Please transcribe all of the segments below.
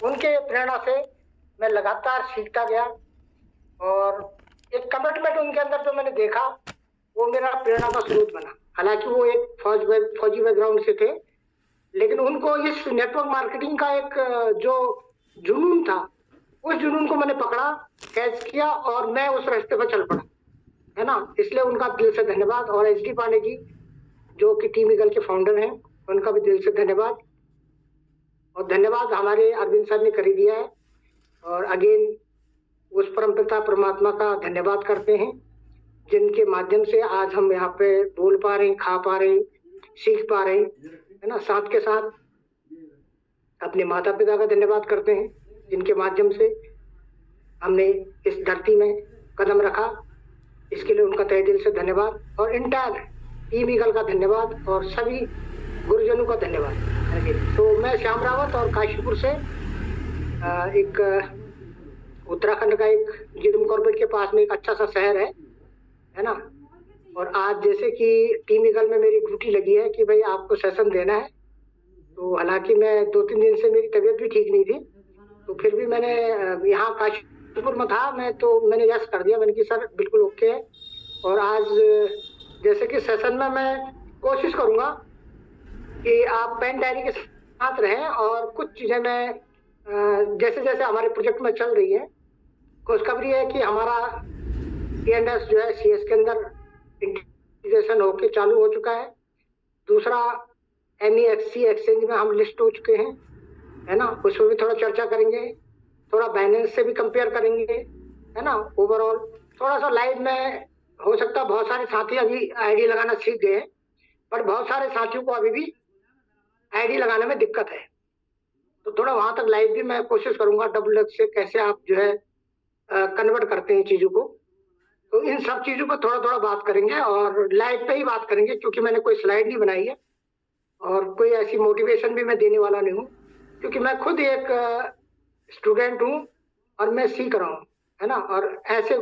उनके प्रेरणा से मैं लगातार सीखता गया और एक कमिटमेंट उनके अंदर जो मैंने देखा वो मेरा प्रेरणा का स्रोत बना। हालांकि वो एक फौजी बैकग्राउंड से थे, लेकिन उनको इस नेटवर्क मार्केटिंग का एक जो जुनून था, उस जुनून को मैंने पकड़ा, कैच किया और मैं उस रास्ते पर चल पड़ा, है ना। इसलिए उनका दिल से धन्यवाद। और एचडी पांडे जी जो कि टीम ईगल के फाउंडर हैं, उनका भी दिल से धन्यवाद। और धन्यवाद हमारे अरविंद सर ने कर ही दिया है। और अगेन उस परमपिता परमात्मा का धन्यवाद करते हैं जिनके माध्यम से आज हम यहाँ पे बोल पा रहे हैं, खा पा रहे हैं, सीख पा रहे हैं, है ना। साथ के साथ अपने माता पिता का धन्यवाद करते हैं जिनके माध्यम से हमने इस धरती में कदम रखा। इसके लिए उनका तहे दिल से धन्यवाद। और इंटायर टीम ईगल का धन्यवाद और सभी गुरुजनों का धन्यवाद। तो मैं श्याम रावत और काशीपुर से एक उत्तराखंड का एक जिम कॉर्बेट के पास में एक अच्छा सा शहर है ना। और आज जैसे कि टीम ईगल में मेरी ड्यूटी लगी है कि भाई आपको सेशन देना है, तो हालांकि मैं 2-3 दिन से मेरी तबीयत भी ठीक नहीं थी, तो फिर भी मैंने यहाँ काशीपुर में था मैं, तो मैंने यस कर दिया। मैंने कि सर बिल्कुल ओके है। और आज जैसे कि सेशन में मैं कोशिश करूंगा कि आप पेन डायरी के साथ रहें और कुछ चीजें मैं जैसे जैसे हमारे प्रोजेक्ट में चल रही है, खुशखबरी है कि हमारा टीएनएस जो है सीएस के अंदर इंटीग्रेशन होके चालू हो चुका है। दूसरा MEXC एक्सचेंज में हम लिस्ट हो चुके हैं, है ना। उसमें भी थोड़ा चर्चा करेंगे, थोड़ा बाइनेंस से भी कंपेयर करेंगे, है ना। ओवरऑल थोड़ा सा लाइव में हो सकता है बहुत सारे साथी अभी आईडी लगाना सीख गए हैं, पर बहुत सारे साथियों को अभी भी आईडी लगाने में दिक्कत है। तो थोड़ा वहां तक लाइव भी मैं कोशिश करूंगा, डब्ल्यू से कैसे आप जो है कन्वर्ट करते हैं चीजों को। तो इन सब चीजों पर थोड़ा थोड़ा बात करेंगे और लाइव पे ही बात करेंगे, क्योंकि मैंने कोई स्लाइड नहीं बनाई है और कोई ऐसी मोटिवेशन भी मैं देने वाला नहीं हूँ, क्योंकि मैं खुद एक स्टूडेंट हूँ और मैं सीख रहा हूँ, है ना। और ऐसे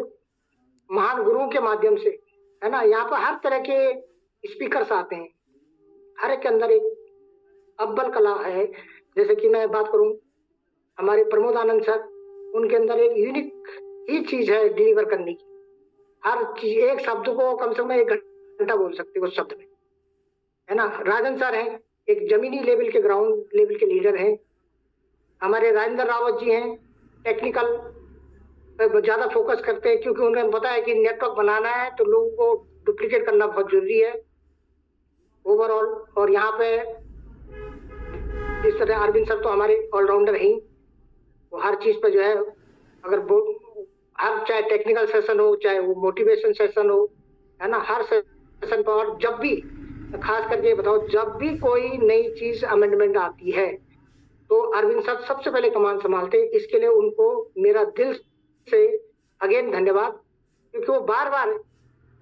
महान गुरुओं के माध्यम से, है ना, यहाँ पर हर तरह के स्पीकर्स आते हैं, हर एक के अंदर एक अव्वल कला है। जैसे कि मैं बात करूं हमारे प्रमोद आनंद सर, उनके अंदर एक यूनिक ही चीज है डिलीवर करने की। हर चीज, एक शब्द को कम से कम 1 घंटा बोल सकते उस शब्द में, है ना। राजन सर हैं, एक जमीनी लेवल के, ग्राउंड लेवल के लीडर हैं। हमारे राजेंद्र रावत जी हैं, टेक्निकल पे ज्यादा फोकस करते हैं, क्योंकि उन्हें पता है कि नेटवर्क बनाना है तो लोगों को डुप्लीकेट करना बहुत जरूरी है ओवरऑल। और यहाँ पे इस तरह अरविंद सर तो हमारे ऑलराउंडर हैं, वो हर चीज पे जो है, अगर हर चाहे टेक्निकल सेशन हो, चाहे वो मोटिवेशन सेशन हो, है ना, हर सेशन पर। और जब भी, खास करके बताओ, जब भी कोई नई चीज अमेंडमेंट आती है तो अरविंद सर सबसे पहले कमान संभालते। इसके लिए उनको मेरा दिल से अगेन धन्यवाद, क्योंकि वो बार बार,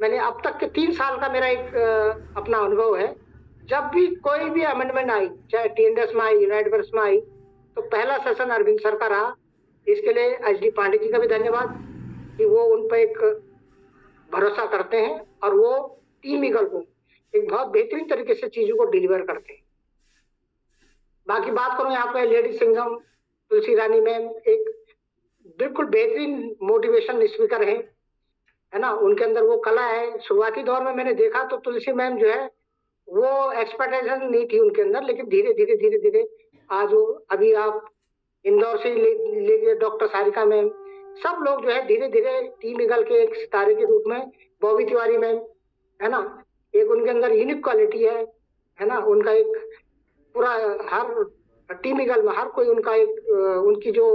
मैंने अब तक के 3 साल का मेरा एक अपना अनुभव है, जब भी कोई भी अमेंडमेंट आई, चाहे टीएनएस में आई, यूनाइटेड वर्स में आई, तो पहला सेशन अरविंद सर का रहा। इसके लिए एचडी पांडे जी का भी धन्यवाद कि वो उन पर एक भरोसा करते हैं और वो टीम ईगल को एक बहुत बेहतरीन तरीके से चीजों को डिलीवर करते हैं। बाकी बात करूं यहाँ पे लेडी सिंघम तुलसी रानी मैम, एक बिल्कुल बेहतरीन मोटिवेशन स्पीकर है ना। उनके अंदर वो कला है। शुरुआती दौर में मैंने देखा तो तुलसी मैम जो है वो एक्सपेक्टेशन नहीं थी उनके अंदर, लेकिन धीरे धीरे धीरे धीरे आज वो, अभी आप इंदौर से लेके डॉक्टर सारिका मैम, सब लोग जो है धीरे धीरे टीम ईगल के एक सितारे के रूप में, बॉबी तिवारी मैम, है ना, एक उनके अंदर यूनिक क्वालिटी है ना। उनका एक पूरा हर टीम ईगल में हर कोई उनका एक उनकी जो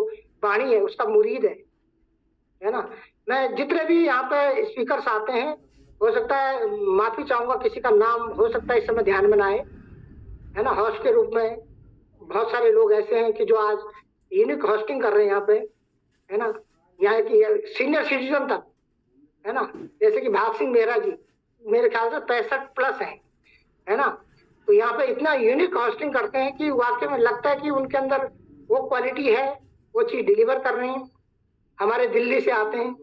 वाणी है उसका मुरीद है ना। मैं जितने भी यहाँ पे स्पीकर्स आते हैं, हो सकता है, माफी चाहूंगा किसी का नाम हो सकता है इस समय ध्यान में ना आए, है ना। होस्ट के रूप में बहुत सारे लोग ऐसे हैं कि जो आज यूनिक होस्टिंग कर रहे हैं यहाँ पे, है ना। यहाँ की सीनियर सिटीजन तक, है ना, जैसे कि भाग सिंह मेहरा जी, मेरे ख्याल से 65+ है ना। तो यहाँ पे इतना यूनिक होस्टिंग करते हैं कि वाकई में लगता है कि उनके अंदर वो क्वालिटी है, वो चीज डिलीवर कर रहे हैं। हमारे दिल्ली से आते हैं,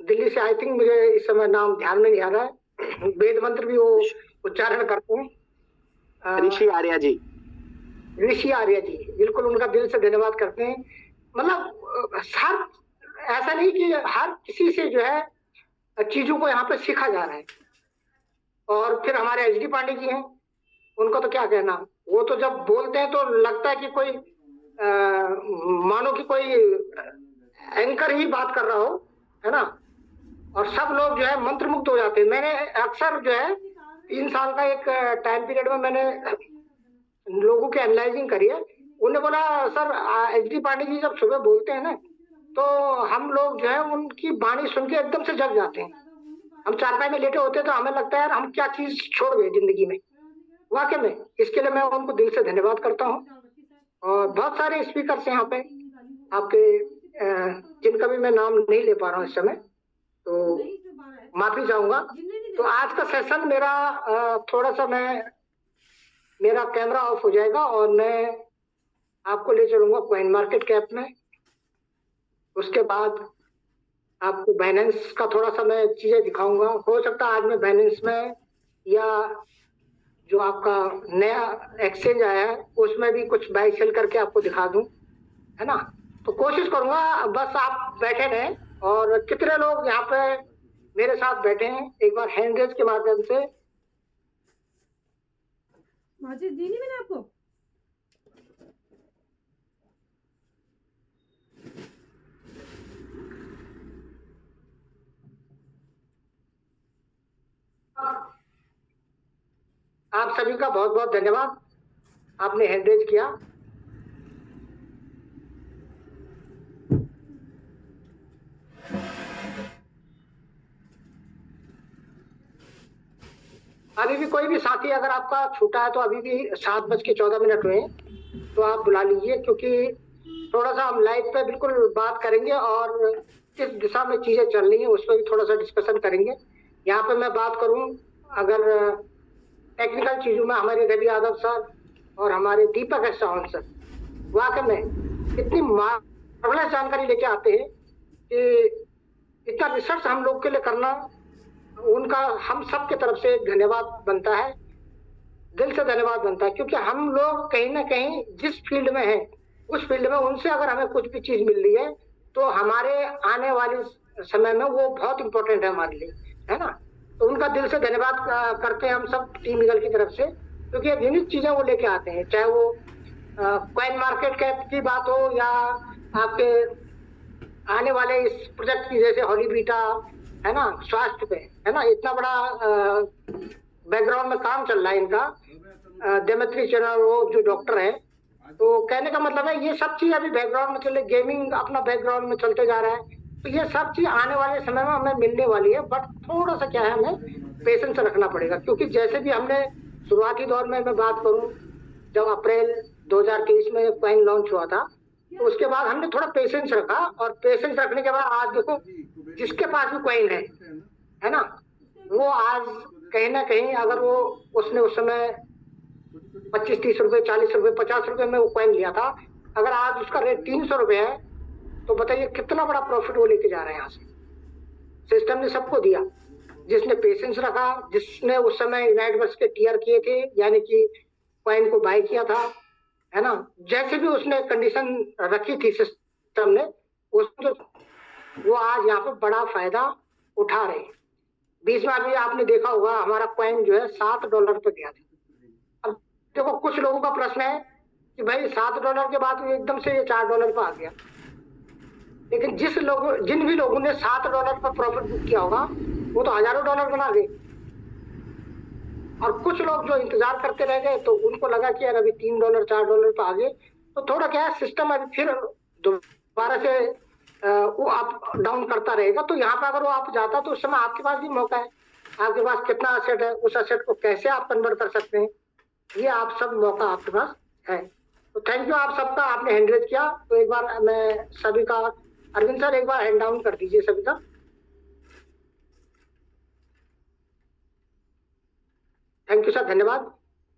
दिल्ली से, आई थिंक मुझे इस समय नाम ध्यान में नहीं आ रहा है, वेद मंत्र भी वो उच्चारण करते हैं, ऋषि आर्या जी। ऋषि आर्य जी, बिल्कुल उनका दिल से धन्यवाद करते हैं। मतलब हर, ऐसा नहीं कि हर किसी से जो है चीजों को यहाँ पे सीखा जा रहा है। और फिर हमारे एचडी पांडे जी हैं, उनको तो क्या कहना, वो तो जब बोलते हैं तो लगता है कि कोई मानो कि कोई एंकर ही बात कर रहा हो, है ना। और सब लोग जो है मंत्रमुग्ध हो जाते हैं। मैंने अक्सर जो है 3 साल का एक टाइम पीरियड में मैंने लोगों की एनालाइजिंग करी है। उन्होंने बोला सर एचडी पांडे जी जब सुबह बोलते हैं ना, तो हम लोग जो है उनकी वाणी सुन के एकदम से जग जाते हैं। हम चारपाई में लेटे होते तो हमें लगता है यार हम क्या चीज छोड़ गए जिंदगी में। वाकई में इसके लिए मैं उनको दिल से धन्यवाद करता हूँ। और बहुत सारे स्पीकर्स यहाँ पे आपके जिनका भी मैं नाम नहीं ले पा रहा हूँ इस समय, तो माफी चाहूंगा। तो आज का सेशन मेरा थोड़ा सा मेरा कैमरा ऑफ हो जाएगा और मैं आपको ले चलूंगा कॉइन मार्केट कैप में। उसके बाद आपको बाइनेंस का थोड़ा सा मैं चीजें दिखाऊंगा। हो सकता है आज मैं बाइनेंस में या जो आपका नया एक्सचेंज आया है उसमें भी कुछ बाय सेल करके आपको दिखा दूं, है ना। तो कोशिश करूंगा, बस आप बैठे रहें। और कितने लोग यहाँ पे मेरे साथ बैठे हैं एक बार हैंड रेज के माध्यम से। माचिस दी नहीं मैंने आपको। आप सभी का बहुत बहुत धन्यवाद, आपने हैंड रेज किया। अभी भी कोई भी साथी अगर आपका छूटा है तो अभी भी 7:14 हुए, तो आप बुला लीजिए, क्योंकि थोड़ा सा हम लाइव पे बिल्कुल बात करेंगे और किस दिशा में चीजें चल रही हैं उस पर भी थोड़ा सा डिस्कशन करेंगे। यहाँ पे मैं बात करूं अगर टेक्निकल चीजों में, हमारे रवि यादव सर और हमारे दीपक एस चौहान सर वाकई में इतनी मार्वलस जानकारी लेके आते हैं कि इतना रिसर्च हम लोग के लिए करना, उनका हम सब की तरफ से धन्यवाद बनता है, दिल से धन्यवाद बनता है। क्योंकि हम लोग कहीं ना कहीं जिस फील्ड में हैं उस फील्ड में उनसे अगर हमें कुछ भी चीज मिल रही है तो हमारे आने वाले समय में वो बहुत इंपॉर्टेंट है हमारे लिए, है ना। तो उनका दिल से धन्यवाद करते हैं हम सब टीम ईगल की तरफ से, क्योंकि यूनिक चीजें वो लेके आते हैं, चाहे वो कॉइन मार्केट कैप की बात हो या आपके आने वाले इस प्रोजेक्ट की जैसे हॉली बीटा, है ना, स्वास्थ्य पे, है ना, इतना बड़ा बैकग्राउंड में काम चल रहा है इनका। देमेत्री चैनल वो जो डॉक्टर है, तो कहने का मतलब है ये सब चीज अभी बैकग्राउंड में चले, गेमिंग अपना बैकग्राउंड में चलते जा रहा है। तो ये सब चीज आने वाले समय में हमें मिलने वाली है, बट थोड़ा सा क्या है हमें पेशेंस रखना पड़ेगा। क्योंकि जैसे भी हमने शुरुआती दौर में मैं बात करूं, जब अप्रैल 2023 में कॉइन लॉन्च हुआ था, तो उसके बाद हमने थोड़ा पेशेंस रखा, और पेशेंस रखने के बाद आज देखो जिसके पास भी कॉइन है ना, वो आज कहीं ना कहीं अगर वो उसने उस समय 25-30 रुपए, 40 रुपए, 50 रुपए में वो कॉइन लिया था, अगर आज उसका रेट 300 रुपए है, तो बताइए कितना बड़ा प्रॉफिट वो लेके जा रहे हैं यहाँ से। सिस्टम ने सबको दिया, जिसने पेशेंस रखा, जिसने उस समय यूनाइट वर्स के टीआर किए थे, यानी कि कॉइन को बाय किया था, है ना, जैसे भी उसने कंडीशन रखी थी सिस्टम ने, वो आज यहाँ पे बड़ा फायदा उठा रहे हैं। बीच में अभी आपने देखा होगा हमारा कॉइन जो है $7 पे गया था। अब देखो कुछ लोगों का प्रश्न है कि भाई $7 के बाद एकदम से ये $4 पे आ गया, लेकिन जिन भी लोगों ने $7 पर प्रॉफिट बुक किया होगा वो तो हजारों डॉलर बना गए। और कुछ लोग जो इंतजार करते रह गए तो उनको लगा कि यार अभी $3 $4 पे आ गए, तो थोड़ा क्या है सिस्टम अभी फिर दोबारा से वो अप डाउन करता रहेगा। तो यहाँ पे अगर वो आप जाता तो उस समय आपके पास भी मौका है, आपके पास कितना असेट है, उस असेट को कैसे आप कन्वर्ट कर सकते हैं, ये आप सब मौका आपके पास है। तो थैंक यू आप सबका, आपने हैंड रेज किया। तो एक बार मैं सभी का, अरविंद सर एक बार हैंड डाउन कर दीजिए सभी का। थैंक यू सर, धन्यवाद।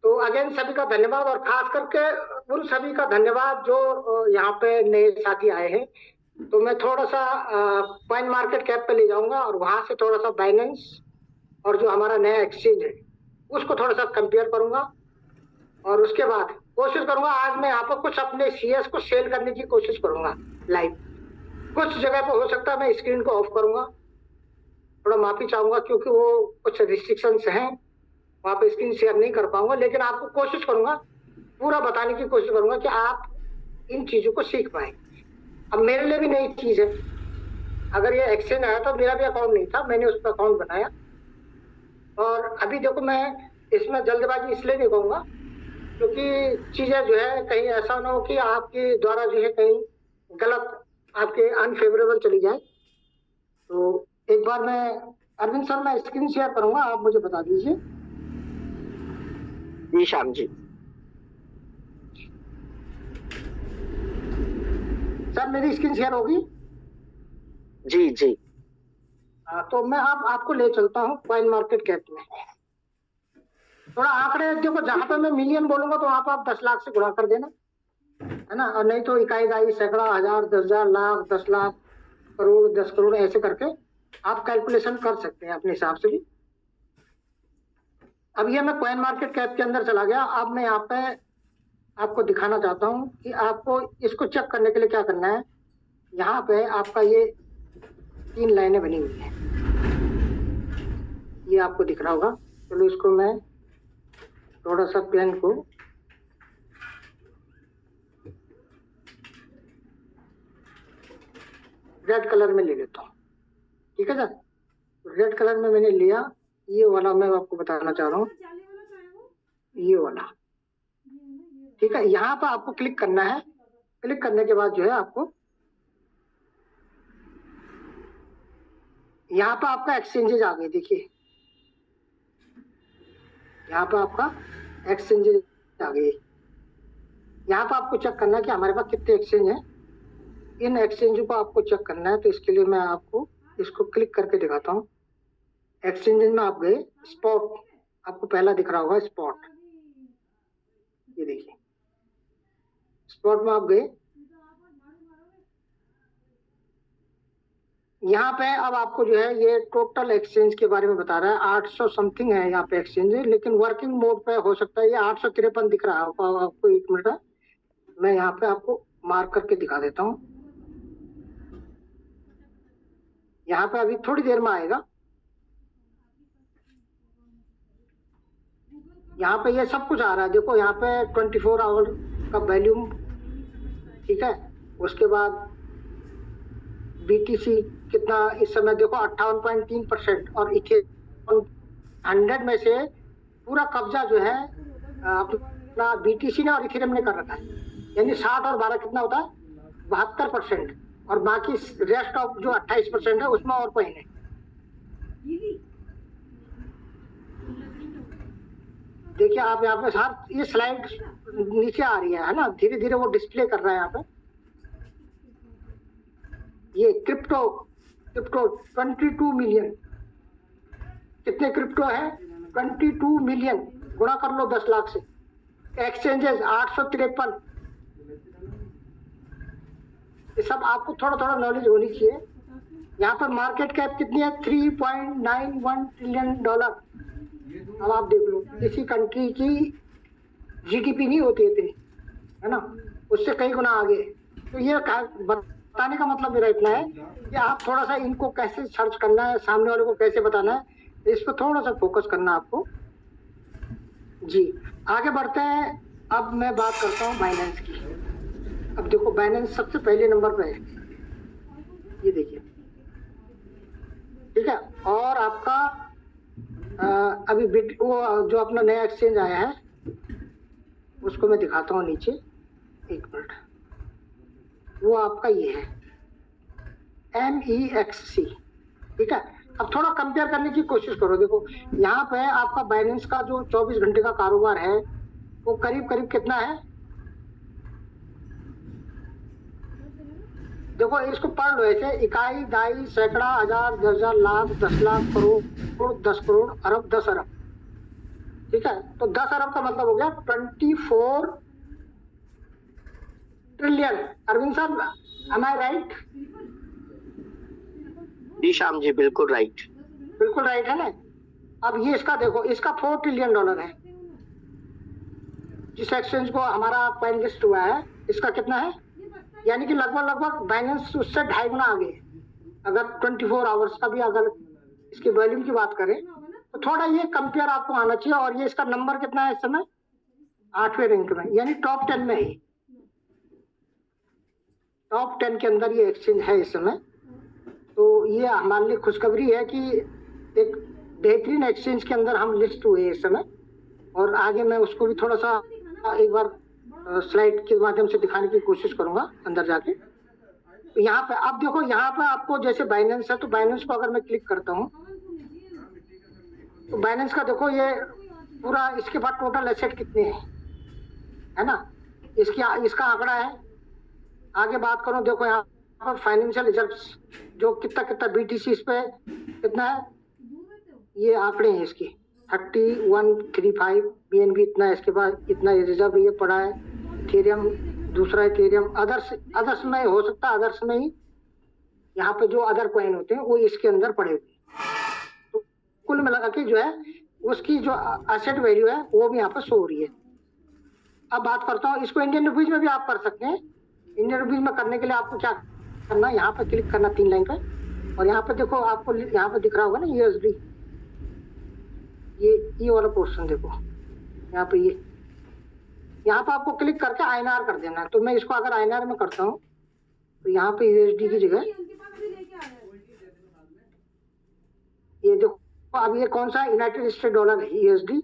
तो अगेन सभी का धन्यवाद, और खास करके उन सभी का धन्यवाद जो यहाँ पे नए साथी आए हैं। तो मैं थोड़ा सा कॉइन मार्केट कैप पे ले जाऊंगा और वहां से थोड़ा सा बाइनेंस और जो हमारा नया एक्सचेंज है उसको थोड़ा सा कंपेयर करूंगा, और उसके बाद कोशिश करूंगा आज मैं यहाँ पर कुछ अपने सीएस को सेल करने की कोशिश करूंगा लाइव। कुछ जगह पे हो सकता है मैं स्क्रीन को ऑफ करूंगा, थोड़ा माफी चाहूंगा क्योंकि वो कुछ रिस्ट्रिक्शंस हैं, वहां पे स्क्रीन शेयर नहीं कर पाऊंगा, लेकिन आपको कोशिश करूंगा, पूरा बताने की कोशिश करूंगा कि आप इन चीजों को सीख पाए। अब मेरे लिए भी नई चीज है, अगर ये एक्सचेंज आया तो मेरा भी अकाउंट नहीं था, मैंने उस पर अकाउंट बनाया। और अभी देखो मैं इसमें जल्दबाजी इसलिए नहीं कहूंगा क्योंकि चीजें जो है कहीं ऐसा ना हो कि आपके द्वारा जो है कहीं गलत आपके अनफेवरेबल चली जाए। तो एक बार मैं अरविंद सर मैं स्क्रीन शेयर करूंगा, आप मुझे बता दीजिए। जी श्याम जी। सर मेरी स्क्रीन शेयर होगी? जी जी। तो मैं आपको ले चलता हूँ कॉइन मार्केट कैप में। थोड़ा आंकड़े देखो, जहां पे मैं मिलियन बोलूंगा तो वहां पर आप 10 लाख से गुणा कर देना, है ना, और नहीं तो इकाई दाई सैकड़ा हजार 10,000 लाख 10 लाख करोड़ 10 करोड़ ऐसे करके आप कैलकुलेशन कर सकते हैं अपने हिसाब से भी। अब ये मैं कॉइन मार्केट कैप के अंदर चला गया। अब मैं यहाँ पे आपको दिखाना चाहता हूँ कि आपको इसको चेक करने के लिए क्या करना है। यहाँ पे आपका ये 3 लाइनें बनी हुई है, ये आपको दिख रहा होगा। चलो इसको मैं थोड़ा सा पेन को रेड कलर में ले लेता हूँ, ठीक है सर। रेड कलर में मैंने लिया, ये वाला मैं आपको बताना चाह रहा हूँ, ये वाला, ठीक है। यहाँ पर आपको क्लिक करना है। क्लिक करने के बाद जो है आपको यहाँ पर आपका एक्सचेंजेज आ गए, देखिए यहाँ पर आपका एक्सचेंजेज आ गए। यहाँ पर आपको चेक करना है कि हमारे पास कितने एक्सचेंज हैं। इन एक्सचेंज को आपको चेक करना है, तो इसके लिए मैं आपको इसको क्लिक करके दिखाता हूँ। एक्सचेंज में आप गए, स्पॉट आपको पहला दिख रहा होगा, स्पॉट, ये देखिए स्पॉट में आप गए। यहाँ पे अब आपको जो है ये टोटल एक्सचेंज के बारे में बता रहा है, 800 समथिंग है यहाँ पे एक्सचेंज, लेकिन वर्किंग मोड पे हो सकता है ये 853 दिख रहा होगा आपको। 1 मिनट है, मैं यहाँ पे आपको मार्क करके दिखा देता हूँ। यहाँ पे अभी थोड़ी देर में आएगा। यहाँ पे ये सब कुछ आ रहा है, देखो यहाँ पे 24 आवर का वॉल्यूम, ठीक है। उसके बाद बीटीसी कितना इस समय देखो 58.3%, और इथेरियम 100 में से पूरा कब्जा जो है अपना बीटीसी ने और इथेरियम ने कर रखा है, यानी 60 और 12 कितना होता है 72%, और बाकी रेस्ट ऑफ जो 28% है उसमें और कॉइन है। देखिए आप यहाँ पे साथ ये स्लाइड नीचे आ रही है ना, धीरे धीरे वो डिस्प्ले कर रहा है यहाँ पे। ये क्रिप्टो 22 मिलियन, कितने क्रिप्टो है 22 मिलियन, गुणा कर लो 10 लाख से। एक्सचेंजेस 853, ये सब आपको थोड़ा थोड़ा नॉलेज होनी चाहिए। यहाँ पर मार्केट कैप कितनी है 3.91 ट्रिलियन डॉलर। अब आप देख लो, किसी कंट्री की जीडीपी नहीं होती इतनी, है ना, उससे कई गुना आगे। तो ये बताने का मतलब मेरा इतना है कि आप थोड़ा सा इनको कैसे सर्च करना है, सामने वाले को कैसे बताना है, इस पर थोड़ा सा फोकस करना आपको। जी आगे बढ़ते हैं। अब मैं बात करता हूँ बाइनेंस की। अब देखो बाइनेंस सबसे पहले नंबर पे है, ये देखिए, ठीक है। और आपका अभी वो जो अपना नया एक्सचेंज आया है उसको मैं दिखाता हूँ नीचे, 1 मिनट। वो आपका ये है MEXC, ठीक है। अब थोड़ा कंपेयर करने की कोशिश करो। देखो यहाँ पे आपका बाइनेंस का जो 24 घंटे का कारोबार है वो करीब करीब कितना है, देखो इसको पढ़ लो ऐसे, इकाई दाई सैकड़ा हजार 10,000 लाख 10 लाख करोड़ 10 करोड़ अरब 10 अरब, ठीक है। तो 10 अरब का मतलब हो गया 24 ट्रिलियन। अरविंद साहब एम आई राइट? जी श्याम जी बिल्कुल राइट, बिल्कुल राइट है ना। अब ये इसका देखो, इसका 4 ट्रिलियन डॉलर है, जिस एक्सचेंज को हमारा कॉइन लिस्ट हुआ है इसका कितना है, यानी कि लगभग बाइनेंस उससे 2.5 गुना आगे है। अगर 24 आवर्स का भी अगर इसकी वॉल्यूम की बात करें तो थोड़ा ये कंपेयर आपको आना चाहिए। और ये इसका नंबर कितना है इस समय, 8वें रैंक में, यानी टॉप 10 में ही, टॉप 10 के अंदर ये एक्सचेंज है इस समय। तो ये हमारे लिए खुशखबरी है कि एक बेहतरीन एक्सचेंज के अंदर हम लिस्ट हुए इस समय। और आगे मैं उसको भी थोड़ा सा एक बार स्लाइड के माध्यम से दिखाने की कोशिश करूंगा अंदर जाके। तो यहाँ पे अब देखो, यहाँ पे आपको जैसे बाइनेंस है तो बाइनेंस को अगर मैं क्लिक करता हूँ तो बाइनेंस का देखो ये पूरा इसके बाद टोटल एसेट कितने हैं, है ना, इसका आंकड़ा है। आगे बात करूं, देखो यहाँ पर फाइनेंशियल रिजर्व्स जो कितना बीटीसी इस पे कितना है, ये आंकड़े हैं इसके 3135 बीएनबी इतना है, इसके बाद इतना रिजर्व ये पड़ा है। इथेरियम, दूसरा इथेरियम, अदर्स में हो सकता है, अदर्स में ही यहाँ पे जो अदर कॉइन होते हैं वो इसके अंदर पड़े हुए। तो कुल मिला के जो है उसकी जो एसेट वैल्यू है वो भी यहाँ पर शो हो रही है। अब बात करता हूँ, इसको इंडियन रुपीज में भी आप कर सकते हैं। इंडियन रुपीज में करने के लिए आपको क्या करना है, यहाँ पे क्लिक करना 3 लाइन पे, और यहाँ पे देखो आपको यहाँ पे दिख रहा होगा ना यूएसडी, ये वाला पोर्शन देखो यहाँ पे, ये यहाँ पे आपको क्लिक करके आईएनआर कर देना है। तो मैं इसको अगर आईएनआर में करता हूँ तो यहाँ पे यूएसडी की जगह ये देखो, अब ये कौन सा यूनाइटेड स्टेट डॉलर है, यूएसडी।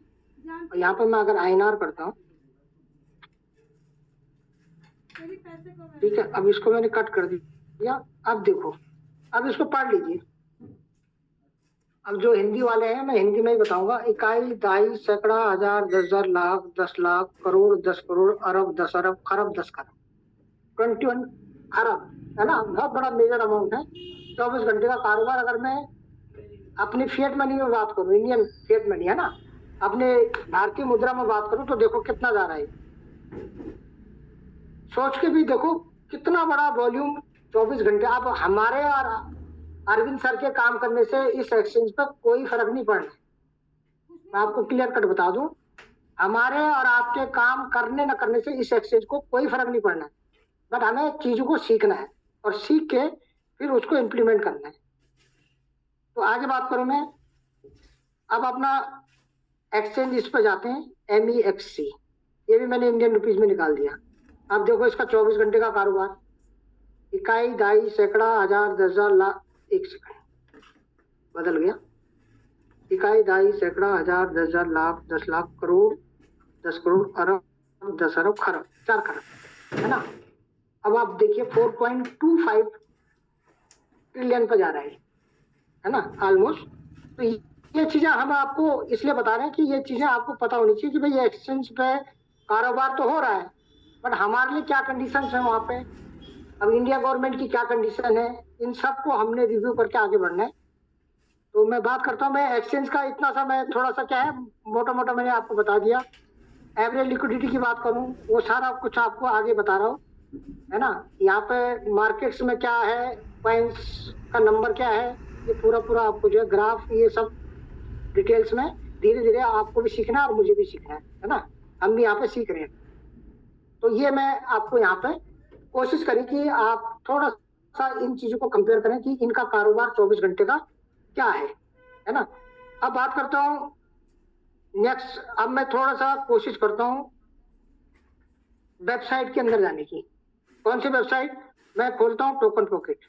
और यहाँ पे मैं अगर आईएनआर करता हूँ, ठीक है, अब इसको मैंने कट कर दिया। अब देखो, अब इसको पढ़ लीजिए। अब जो हिंदी वाले हैं मैं हिंदी में ही बताऊंगा। इकाई, दहाई, सैकड़ा, हजार, 10,000, लाख, 10 लाख, करोड़, 10 करोड़, अरब, 10 अरब, खरब, 10 खरब, 21 खरब, है ना, बहुत बड़ा मेजर अमाउंट है। 24 घंटे का कारोबार। अगर मैं अपनी फिएट मनी में बात करूं, इंडियन फिएट मनी है ना, अपने भारतीय मुद्रा में बात करूं तो देखो कितना जा रहा है, सोच के भी देखो कितना बड़ा वॉल्यूम 24 घंटे। अब हमारे और अरविंद सर के काम करने से इस एक्सचेंज पर कोई फर्क नहीं पड़ना। मैं आपको क्लियर कट बता दूं, हमारे और आपके काम करने न करने से इस एक्सचेंज को कोई फर्क नहीं पड़ना है, बट हमें चीजों को सीखना है और सीख के फिर उसको इम्प्लीमेंट करना है। तो आगे बात करूं मैं, अब अपना एक्सचेंज इस पर जाते हैं, MEXC, ये भी मैंने इंडियन रुपीज में निकाल दिया। अब देखो इसका 24 घंटे का कारोबार, इकाई, दहाई, सैकड़ा, हजार, 10,000, लाख, एक सेकंड बदल गया, इकाई, दहाई, सैकड़ा, हजार, 10,000, लाख, 10 लाख, करोड़, 10 करोड़, अरब, 10 अरब, खरब, 4 खरब, है ना। अब आप देखिए 4.25 ट्रिलियन पर जा रहा है ना, ऑलमोस्ट। तो ये चीजें हम आपको इसलिए बता रहे हैं कि ये चीजें आपको पता होनी चाहिए कि भाई ये एक्सचेंज पे कारोबार तो हो रहा है, बट हमारे लिए क्या कंडीशन है वहाँ पे, अब इंडिया गवर्नमेंट की क्या कंडीशन है, इन सब को हमने रिव्यू करके आगे बढ़ना है। तो मैं बात करता हूँ, मैं एक्सचेंज का इतना सा मैं थोड़ा सा क्या है मोटा मोटा मैंने आपको बता दिया। एवरेज लिक्विडिटी की बात करूँ वो सारा कुछ आपको आगे बता रहा हूँ, है ना। यहाँ पे मार्केट्स में क्या है, कॉइन्स का नंबर क्या है, ये पूरा आपको जो है ग्राफ, ये सब डिटेल्स में धीरे धीरे आपको भी सीखना है और मुझे भी सीखना है ना, हम भी यहाँ पे सीख रहे हैं। तो ये मैं आपको यहाँ पे कोशिश करें कि आप थोड़ा सा इन चीजों को कंपेयर करें कि इनका कारोबार 24 घंटे का क्या है ना। अब बात करता हूँ नेक्स्ट, अब मैं थोड़ा सा कोशिश करता हूँ वेबसाइट के अंदर जाने की। कौन सी वेबसाइट, मैं खोलता हूँ टोकन पॉकेट।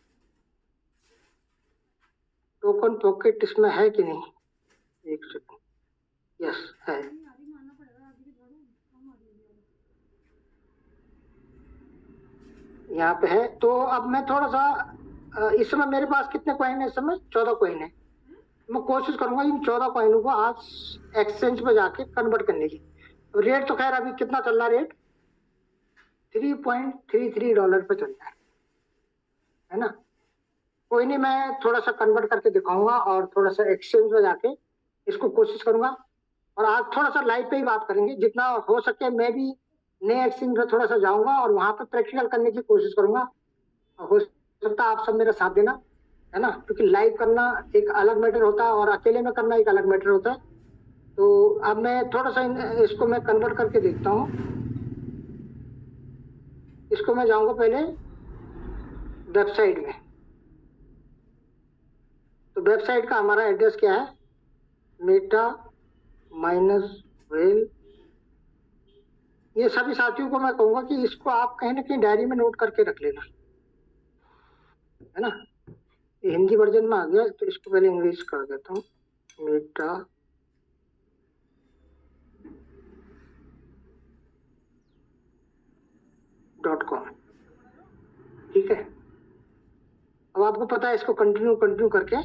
टोकन पॉकेट इसमें है कि नहीं, एक सेकंड, यस है, यहाँ पे है। तो अब मैं थोड़ा सा इस समय मेरे पास कितने कॉइन है, इस समय 14 कॉइन है। मैं कोशिश करूंगा इन 14 कॉइनों को आज एक्सचेंज पे जाके कन्वर्ट करने की। रेट तो खैर अभी कितना चल रहा है, रेट $3.33 पे चल रहा है ना। कोई नहीं, मैं थोड़ा सा कन्वर्ट करके दिखाऊंगा और थोड़ा सा एक्सचेंज में जाके इसको कोशिश करूंगा। और आज थोड़ा सा लाइव पे ही बात करेंगे, जितना हो सके मैं भी नए एक्सचेंज में थोड़ा सा जाऊंगा और वहां पर प्रैक्टिकल करने की कोशिश करूंगा। हो सकता है आप सब मेरा साथ देना, है ना, क्योंकि लाइव करना एक अलग मैटर होता है और अकेले में करना एक अलग मैटर होता है। तो अब मैं थोड़ा सा इसको मैं कन्वर्ट करके देखता हूँ। इसको मैं जाऊंगा पहले वेबसाइट में। तो वेबसाइट का हमारा एड्रेस क्या है, मेटा माइनस वेल। ये सभी साथियों को मैं कहूंगा कि इसको आप कहीं ना कहीं डायरी में नोट करके रख लेना, है ना। ये हिंदी वर्जन में आ गया, तो इसको पहले इंग्लिश कर देता हूँ, मेटा .com। ठीक है, अब आपको पता है, इसको कंटिन्यू करके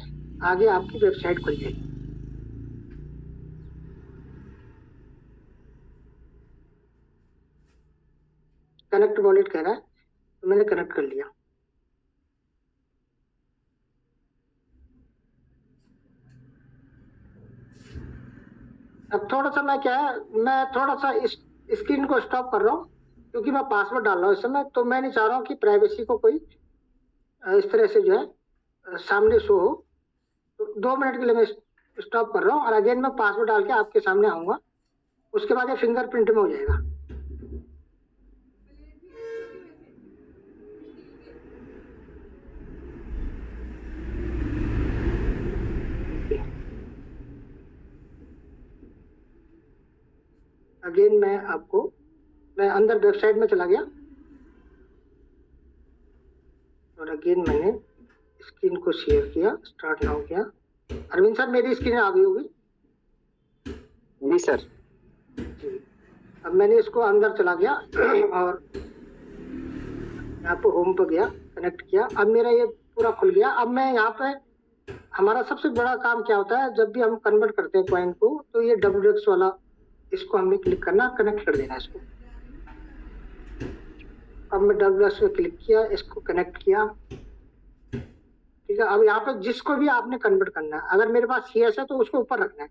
आगे आपकी वेबसाइट खुल जाएगी। कनेक्ट वॉलेट कह रहा है, तो मैंने कनेक्ट कर लिया। अब थोड़ा सा मैं थोड़ा सा इस स्क्रीन को स्टॉप कर रहा हूँ, क्योंकि मैं पासवर्ड डाल रहा हूँ इस समय। तो मैं नहीं चाह रहा हूँ कि प्राइवेसी को कोई इस तरह से जो है सामने शो हो। तो 2 मिनट के लिए मैं स्टॉप कर रहा हूँ, और अगेन मैं पासवर्ड डाल के आपके सामने आऊंगा। उसके बाद ये फिंगरप्रिंट में हो जाएगा। अगेन मैं अंदर वेबसाइट में चला गया, और अगेन मैंने स्क्रीन को शेयर किया, स्टार्ट नाउ किया। अरविंद सर, मेरी स्क्रीन आ गई होगी? जी सर। जी, अब मैंने इसको अंदर चला गया और यहाँ पे होम पे गया, कनेक्ट किया। अब मेरा ये पूरा खुल गया। अब मैं यहाँ पे, हमारा सबसे बड़ा काम क्या होता है, जब भी हम कन्वर्ट करते हैं कॉइन को, तो ये WX वाला, इसको हमें क्लिक करना, कनेक्ट कर देना इसको। अब मैं WX पे क्लिक किया, इसको कनेक्ट किया। ठीक है, अब यहाँ पे जिसको भी आपने कन्वर्ट करना है, अगर मेरे पास CS है तो उसको ऊपर रखना है।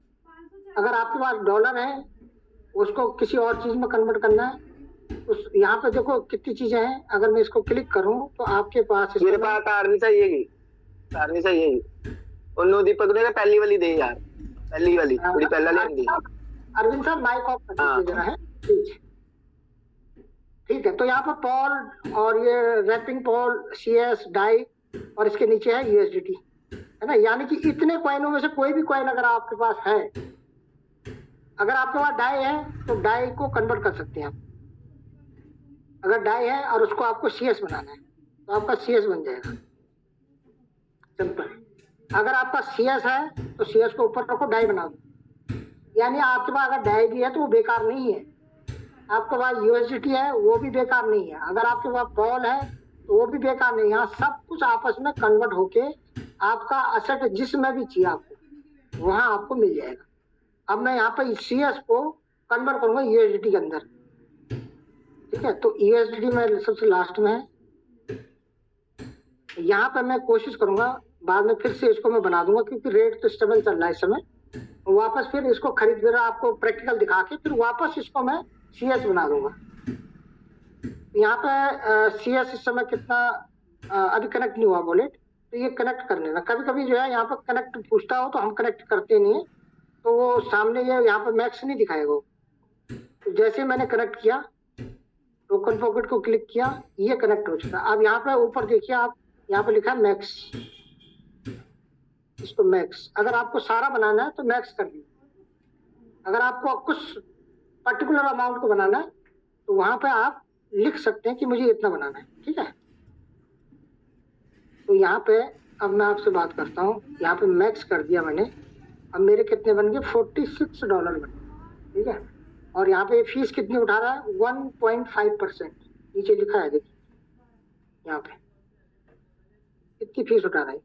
अगर आपके पास डॉलर है, उसको किसी और चीज में कन्वर्ट करना है। उस यहाँ पे देखो कितनी चीजें हैं। अगर मैं इसको क्लिक करूं तो आपके पास मेरे पास आर्मी चाहिए उन्होंने दीपक ने पहली वाली दे यार, पहली वाली थोड़ी पहला ले दी। अरविंद साहब माइक ऑफ कर दीजिए जरा, है ठीक है। तो यहाँ पर पॉल और ये रैपिंग पॉल, CS, डाई, और इसके नीचे है USDT, है ना। यानी कि इतने कॉइनों में से कोई भी कॉइन अगर आपके पास है, अगर आपके पास डाई है तो डाई को कन्वर्ट कर सकते हैं आप। अगर डाई है और उसको आपको CS बनाना है तो आपका CS बन जाएगा, सिंपल। अगर आपका CS है तो CS को ऊपर रखो, डाई बना दो। यानी आपके पास अगर डाई भी है तो वो बेकार नहीं है। आपके पास USDT है, वो भी बेकार नहीं है। अगर आपके पास पॉल है तो वो भी बेकार नहीं है। यहाँ सब कुछ आपस में कन्वर्ट होके आपका असेट जिसमें भी चाहिए आपको, वहां आपको मिल जाएगा। अब मैं यहाँ पे CS को कन्वर्ट करूंगा USDT के अंदर। ठीक है, तो USDT में सबसे लास्ट में है। यहाँ पे मैं कोशिश करूंगा, बाद में फिर से इसको मैं बना दूंगा, क्योंकि रेट तो स्टेबल चल रहा है इस समय। वापस फिर इसको खरीद कर आपको प्रैक्टिकल दिखा के फिर वापस इसको मैं CS बना दूंगा। यहाँ पे CS इस समय कितना अभी कनेक्ट नहीं हुआ वॉलेट, तो ये कनेक्ट कर लेना। कभी कभी जो है यहाँ पर कनेक्ट पूछता हो तो हम कनेक्ट करते नहीं है, तो वो सामने ये यहाँ पे मैक्स नहीं दिखाएगा। तो जैसे मैंने कनेक्ट किया, टोकन पॉकेट को क्लिक किया, ये कनेक्ट हो चुका। अब यहाँ पे ऊपर देखिए आप, यहाँ पे लिखा है मैक्स, इसको मैक्स। अगर आपको सारा बनाना है तो मैक्स कर दीजिए। अगर आपको कुछ पर्टिकुलर अमाउंट को बनाना है तो वहां पे आप लिख सकते हैं कि मुझे इतना बनाना है। ठीक है, तो यहाँ पे अब मैं आपसे बात करता हूँ। यहाँ पे मैक्स कर दिया मैंने। अब मेरे कितने बन गए, $46 बन गए। ठीक है, और यहाँ पे फीस कितनी उठा रहा है, 1.5%। नीचे लिखा है, देखिए यहाँ पे कितनी फीस उठा रहा है।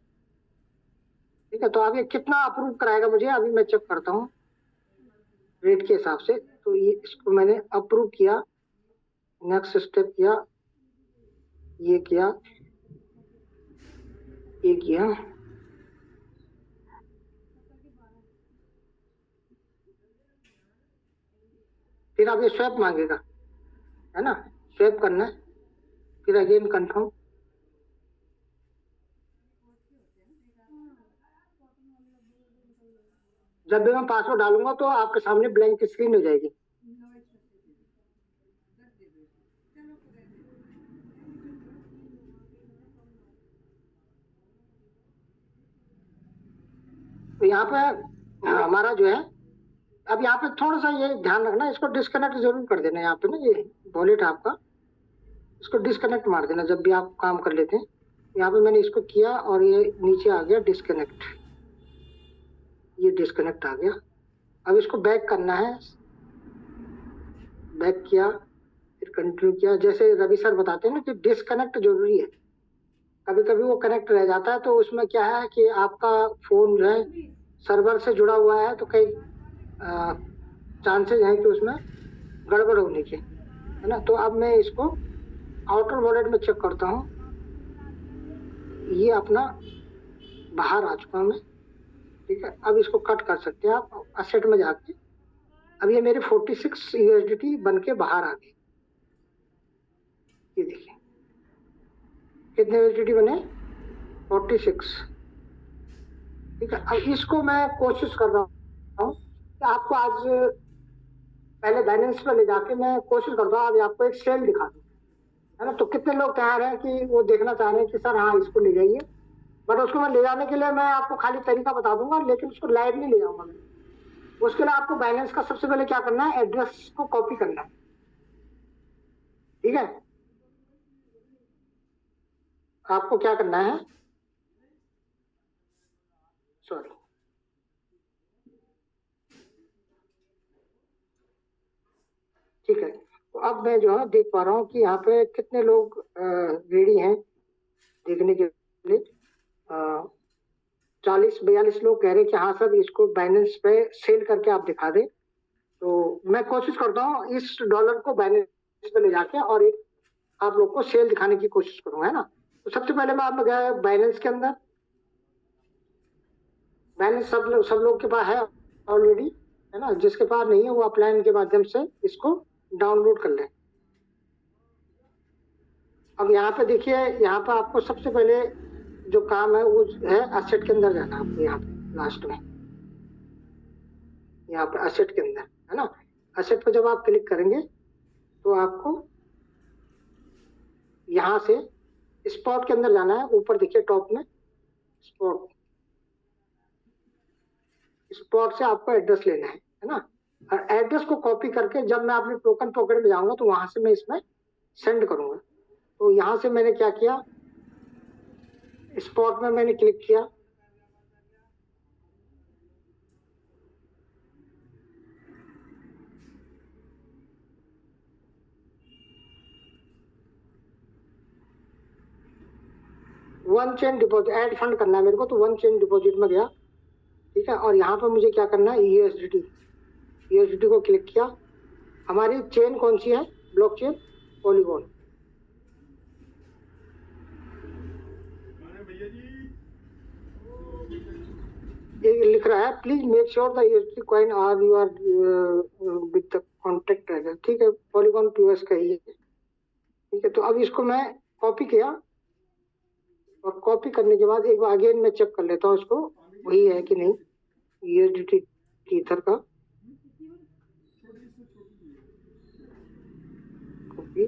ठीक है, तो अब ये कितना अप्रूव कराएगा मुझे, अभी मैं चेक करता हूँ रेट के हिसाब से। तो ये इसको मैंने अप्रूव किया, नेक्स्ट स्टेप किया, ये किया, ये किया। फिर अब ये स्वैप मांगेगा, है ना, स्वैप करना है। फिर अगेन कंफर्म। जब भी मैं पासवर्ड डालूंगा तो आपके सामने ब्लैंक स्क्रीन हो जाएगी। तो यहाँ पे हमारा जो है, अब यहाँ पे थोड़ा सा ये ध्यान रखना, इसको डिस्कनेक्ट जरूर कर देना। यहाँ पे ना ये वॉलेट आपका, इसको डिस्कनेक्ट मार देना जब भी आप काम कर लेते हैं। यहाँ पे मैंने इसको किया और ये नीचे आ गया डिस्कनेक्ट, ये डिस्कनेक्ट आ गया। अब इसको बैक करना है, बैक किया फिर कंटिन्यू किया। जैसे रवि सर बताते हैं ना कि डिस्कनेक्ट जरूरी है, कभी कभी वो कनेक्ट रह जाता है। तो उसमें क्या है कि आपका फोन जो है सर्वर से जुड़ा हुआ है, तो कई चांसेस हैं कि उसमें गड़बड़ होने के, है ना। तो अब मैं इसको आउटर वॉलेट में चेक करता हूँ। ये अपना बाहर आ चुका मैं, ठीक है। अब इसको कट कर सकते हैं आप असेट में जाके। अब ये मेरे 46 USDT बन के बाहर आ गए। ये देखिए कितने USDT बने, 46, ठीक है। अब इसको मैं कोशिश कर रहा हूँ कि आपको आज पहले बैलेंस पे ले जाके मैं कोशिश करता हूँ आज आपको एक सेल दिखा दूँ, है ना। तो कितने लोग तैयार हैं कि वो देखना चाह रहे हैं कि सर हाँ इसको ले जाइए। बट उसको मैं ले जाने के लिए मैं आपको खाली तरीका बता दूंगा, लेकिन उसको लाइव नहीं ले जाऊंगा मैं। उसके लिए आपको बाइनेंस का सबसे पहले क्या करना है, एड्रेस को कॉपी करना है, ठीक है। आपको क्या करना है, सॉरी, ठीक है। तो अब मैं जो है देख पा रहा हूँ कि यहाँ पे कितने लोग रेडी हैं देखने के लिए। 40-42 लोग कह रहे हैं कि हाँ सर इसको बाइनेंस पे सेल करके आप दिखा दें। तो मैं कोशिश करता हूँ इस डॉलर को बाइनेंस पे ले जाके और एक आप लोग को सेल दिखाने की कोशिश करूंगा, है ना। तो सबसे पहले मैं आप गया बाइनेंस के अंदर। बाइनेंस सब लोग के पास है ऑलरेडी, है ना। जिसके पास नहीं है वो अपलाइन के माध्यम से इसको डाउनलोड कर लें। अब यहाँ पे देखिए, यहाँ पे आपको सबसे पहले जो काम है वो है असेट के अंदर जाना। आपको यहाँ पे लास्ट में, यहाँ पे असेट के अंदर, है ना। असेट पे जब आप क्लिक करेंगे तो आपको यहाँ से स्पॉट के अंदर जाना है। ऊपर देखिए टॉप में स्पॉट, स्पॉट से आपको एड्रेस लेना है ना। और एड्रेस को कॉपी करके जब मैं अपने टोकन पॉकेट में जाऊंगा तो वहां से मैं इसमें सेंड करूंगा। तो यहाँ से मैंने क्या किया, स्पॉट में मैंने क्लिक किया, one chain deposit add fund करना है मेरे को, तो वन चेन डिपॉजिट में गया, ठीक है। और यहाँ पर मुझे क्या करना है, यूएसडीटी को क्लिक किया। हमारी चेन कौन सी है, ब्लॉक चेन पॉलीगॉन। ये लिख रहा है please make sure the USD coin are you are with the contact address, ठीक है। पॉलीगॉन पीओएस का ही है, ठीक है। तो अब इसको मैं कॉपी किया और कॉपी करने के बाद एक बार अगेन मैं चेक कर लेता हूँ इसको वही है कि नहीं, यूएसडीटी ईथर का कॉपी।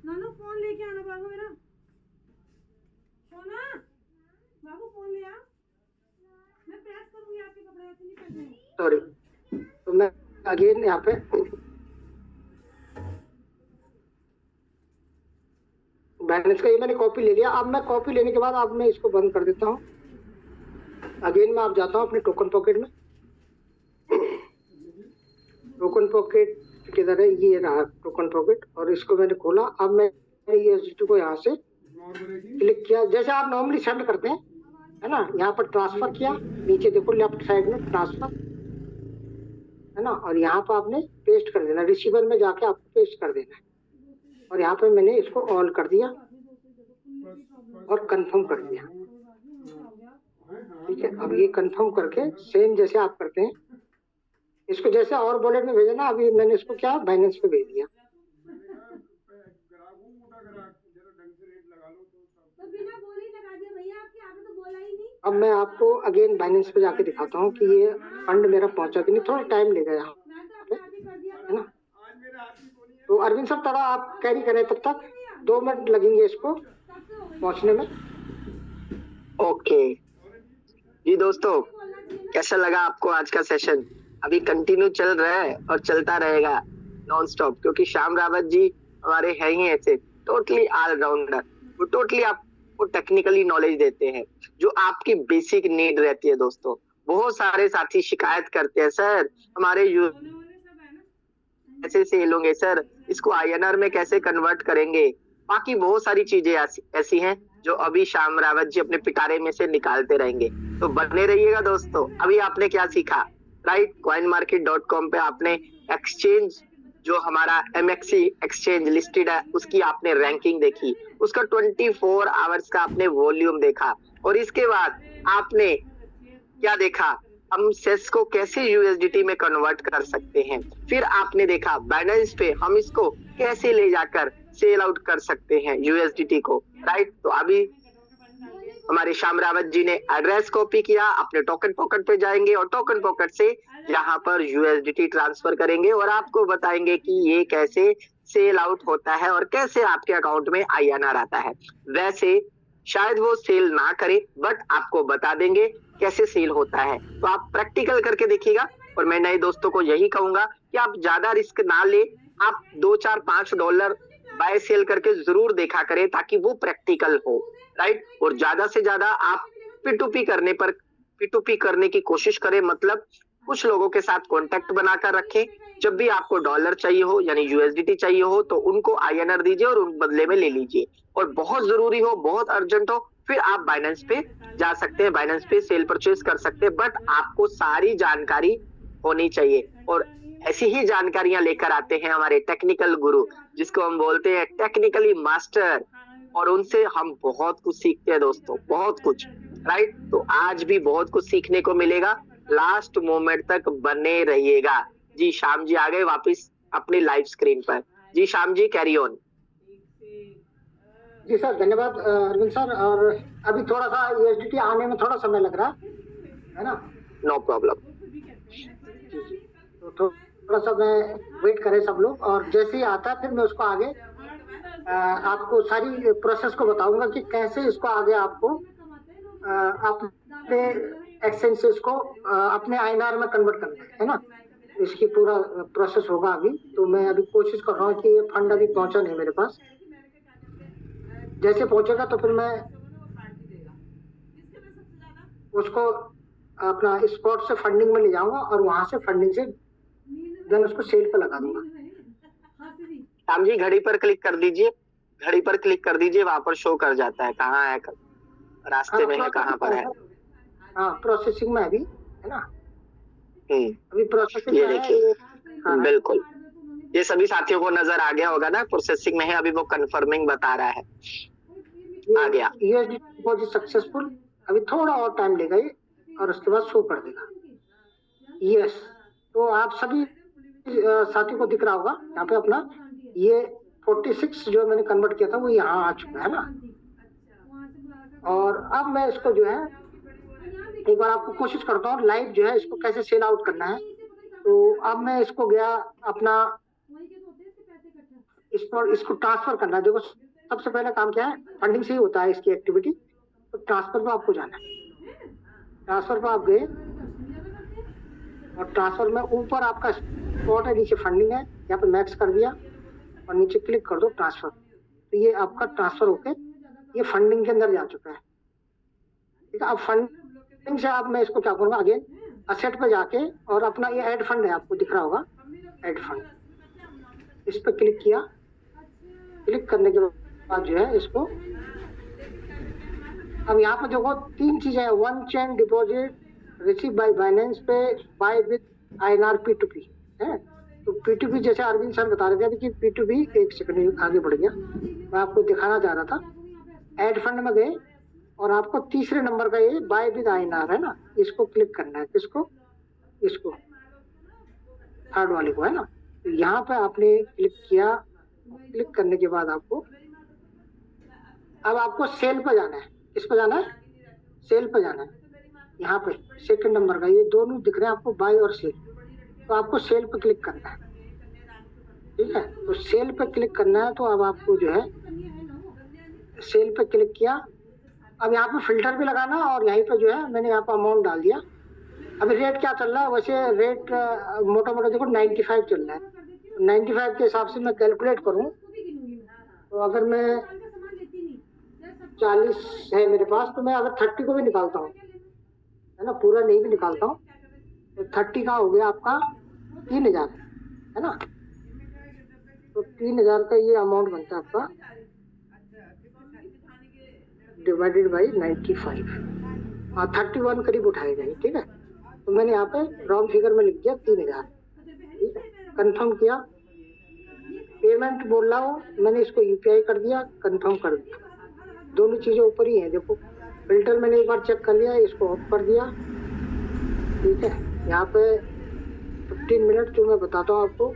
नानू फोन लेके आना बाबू, मेरा सोना बाबू फोन ले आ, मैं प्रेस करूंगी आपके कपड़े, ऐसे नहीं करने। सॉरी, तो मैं अगेन यहाँ पे बैलेंस का ये मैंने कॉपी ले लिया। अब मैं कॉपी लेने के बाद अब मैं इसको बंद कर देता हूँ। अगेन मैं आप जाता हूँ अपने टोकन पॉकेट में। टोकन पॉकेट किधर है, ये रहा टोकन पॉकेट, और इसको मैंने खोला। अब मैं यूएसडीटी को यहाँ से क्लिक किया जैसे आप नॉर्मली सेंड करते हैं, है ना। यहाँ पर ट्रांसफर किया, नीचे देखो लेफ्ट साइड में ट्रांसफर, है ना। और यहाँ पर आपने पेस्ट कर देना, रिसीवर में जाके आपको पेस्ट कर देना है। और यहाँ पे मैंने इसको ऑल कर दिया और कंफर्म कर दिया, ठीक है। अब ये कंफर्म करके सेम जैसे आप करते हैं इसको, जैसे और वॉलेट में भेजा ना, अभी मैंने इसको क्या बाइनेंस पे भेज दिया। तो बिना बोले लगा दिया भैया, आपके आपने तो बोला ही नहीं। अब मैं आपको अगेन बाइनेंस पे जाके दिखाता हूँ कि ये फंड मेरा पहुंचा कि नहीं। थोड़ा टाइम लेगा यहाँ पे, है ना। तो अरविंद सर थोड़ा आप कैरी करें, तब तक 2 मिनट लगेंगे इसको पहुंचने में। ओके जी दोस्तों, कैसा लगा आपको आज का सेशन? अभी कंटिन्यू चल रहा है और चलता रहेगा नॉन स्टॉप, क्योंकि श्याम रावत जी हमारे हैं ही ऐसे टोटली ऑलराउंडर। वो टोटली आपको टेक्निकली नॉलेज देते हैं जो आपकी बेसिक नीड रहती है दोस्तों। बहुत सारे साथी शिकायत करते हैं, सर हमारे कैसे सेल होंगे, सर इसको INR में कैसे कन्वर्ट करेंगे। बाकी बहुत सारी चीजें ऐसी हैं जो अभी श्याम रावत जी अपने पिटारे में से निकालते रहेंगे। तो बने रहिएगा दोस्तों। अभी आपने क्या सीखा, राइट? coinmarket.com पे आपने एक्सचेंज जो हमारा MXC एक्सचेंज लिस्टेड है उसकी आपने रैंकिंग देखी, उसका 24 आवर्स का आपने वॉल्यूम देखा, और इसके बाद आपने क्या देखा, हम सेस को कैसे USDT में कन्वर्ट कर सकते हैं। फिर आपने देखा बाइनेंस पे हम इसको कैसे ले जाकर सेल आउट कर सकते हैं USDT को, राइट? तो अभी हमारे श्याम रावत जी ने एड्रेस कॉपी किया, अपने टोकन पॉकेट पे जाएंगे और टोकन पॉकेट से यहाँ पर USDT ट्रांसफर करेंगे और आपको बताएंगे कि ये कैसे सेल आउट होता है और कैसे आपके अकाउंट में INR आता है। वैसे शायद वो सेल ना करे, बट आपको बता देंगे कैसे सेल होता है। तो आप प्रैक्टिकल करके देखिएगा। और मैं नए दोस्तों को यही कहूंगा कि आप ज्यादा रिस्क ना ले, आप $2-4-5 बाय सेल करके जरूर देखा करें ताकि वो प्रैक्टिकल हो, राइट? और ज्यादा से ज्यादा आप P2P करने की कोशिश करें, मतलब कुछ लोगों के साथ कांटेक्ट बनाकर रखें। जब भी आपको डॉलर चाहिए हो यानी USDT चाहिए हो तो उनको INR दीजिए और उन बदले में ले लीजिए। और बहुत जरूरी हो, बहुत अर्जेंट हो, फिर आप बाइनेंस पे जा सकते हैं, बाइनेंस पे सेल परचेज कर सकते हैं। बट आपको सारी जानकारी होनी चाहिए, और ऐसी ही जानकारियां लेकर आते हैं हमारे टेक्निकल गुरु, जिसको हम बोलते हैं टेक्निकली मास्टर, और उनसे हम बहुत कुछ सीखते हैं दोस्तों, बहुत कुछ, राइट? तो आज भी बहुत कुछ सीखने को मिलेगा। लास्ट मोमेंट तक बने रहिएगा। जी श्याम जी आ गए वापस अपनी लाइव स्क्रीन पर। जी Shyam ji carry on. Ji sir, धन्यवाद अरविंद सर। और अभी थोड़ा सा USDT आने में थोड़ा समय लग रहा है ना। No problem. तो थोड़ा सा मैं वेट करें सब लोग, और जैसे ही आता है फिर मैं उसको आगे आपको सारी प्रोसेस को बताऊंगा कि कैसे इसको आगे आपको अपने एक्सचेंज से इसको अपने INR में कन्वर्ट करना है ना। इसकी पूरा प्रोसेस होगा अभी। तो मैं अभी कोशिश कर रहा हूँ कि ये फंड अभी पहुंचा नहीं मेरे पास। जैसे पहुंचेगा तो फिर मैं उसको अपना स्पॉट से फंडिंग में ले जाऊंगा और वहां से फंडिंग से देन उसको सेल पे लगा दूंगा। श्याम जी घड़ी पर क्लिक कर दीजिए, घड़ी पर क्लिक कर दीजिए, वहां पर शो कर जाता है कहाँ है, रास्ते में है, कहाँ पर है। हाँ, प्रोसेसिंग में अभी है ना। अभी प्रोसेसिंग ये में देखिए, है। बिल्कुल ये सभी साथियों को नजर आ गया होगा ना, प्रोसेसिंग में है, अभी वो कंफर्मिंग बता रहा है। आ गया USDT डिपॉजिट सक्सेसफुल। अभी थोड़ा और टाइम लेगा ये, और उसके बाद शो कर देगा। यस, तो आप सभी साथियों को दिख रहा होगा यहाँ पे अपना ये 46 जो मैंने कन्वर्ट किया था वो यहाँ आ चुका है ना। और अब मैं इसको जो है एक बार आपको कोशिश करता हूँ लाइव जो है इसको कैसे सेल आउट करना है। तो अब मैं इसको गया अपना इसको ट्रांसफर करना है। देखो सबसे पहला काम क्या है, फंडिंग से ही होता है इसकी एक्टिविटी। तो ट्रांसफर पे आपको जाना है। ट्रांसफर पे आप गए और ट्रांसफर में ऊपर आपका स्पॉट है, नीचे फंडिंग है, यहाँ पे मैक्स कर दिया और नीचे क्लिक कर दो ट्रांसफर। तो ये आपका ट्रांसफर होके ये फंडिंग के अंदर जा चुका है। ठीक है, अब फंडिंग से आप मैं इसको क्या करूँगा, अगेन असेट पे जाके और अपना ये ऐड फंड है, आपको दिख रहा होगा ऐड फंड, इस पर क्लिक किया। क्लिक करने के बाद जो है इसको अब यहाँ पर देखो 3 चीजें हैं, one chain deposit, receive by Binance पे, बाय विद INR P2P है। तो P2P जैसे अरविंद सर बता रहे थे कि P2P, एक सेकंड आगे बढ़ गया, मैं आपको दिखाना चाह रहा था। ऐड फंड में गए और आपको तीसरे नंबर का ये बाय विद INR है ना, इसको क्लिक करना है। किसको? इसको, थर्ड वाले को है ना। तो यहाँ पे आपने क्लिक किया। क्लिक करने के बाद आपको अब आपको सेल पर जाना है। किस पर जाना है? सेल पे जाना है, यहाँ पे सेकंड नंबर का ये दोनों दिख रहे हैं आपको, बाय और सेल। तो आपको सेल पे क्लिक करना है, ठीक है। तो सेल पे क्लिक करना है, तो अब आपको जो है सेल पे क्लिक किया। अब यहाँ पे फिल्टर भी लगाना, और यहीं पे जो है मैंने यहाँ पे अमाउंट डाल दिया। अभी रेट क्या चल रहा है, वैसे रेट मोटा मोटा देखो 95 चल रहा है। 95 के हिसाब से मैं कैलकुलेट करूँ तो अगर मैं 40 है मेरे पास, तो मैं अगर 30 को भी निकालता हूँ, है ना, पूरा नहीं भी निकालता हूँ, तो 30 का हो गया आपका 3000, है ना। तो 3000 का ये अमाउंट बनता है आपका डिवाइडेड बाई 95, और 31 करीब उठाएगा ये, ठीक है। तो मैंने यहाँ पे राउंड फिगर में लिख दिया 3000, ठीक है। कंफर्म किया, पेमेंट बोल रहा हूँ, मैंने इसको यूपीआई कर दिया, कंफर्म कर दिया। दोनों चीजें ऊपर ही हैं, देखो फिल्टर मैंने एक बार चेक कर लिया, इसको ऑफ कर दिया, ठीक है। यहाँ पे 15 मिनट जो मैं बताता हूँ आपको,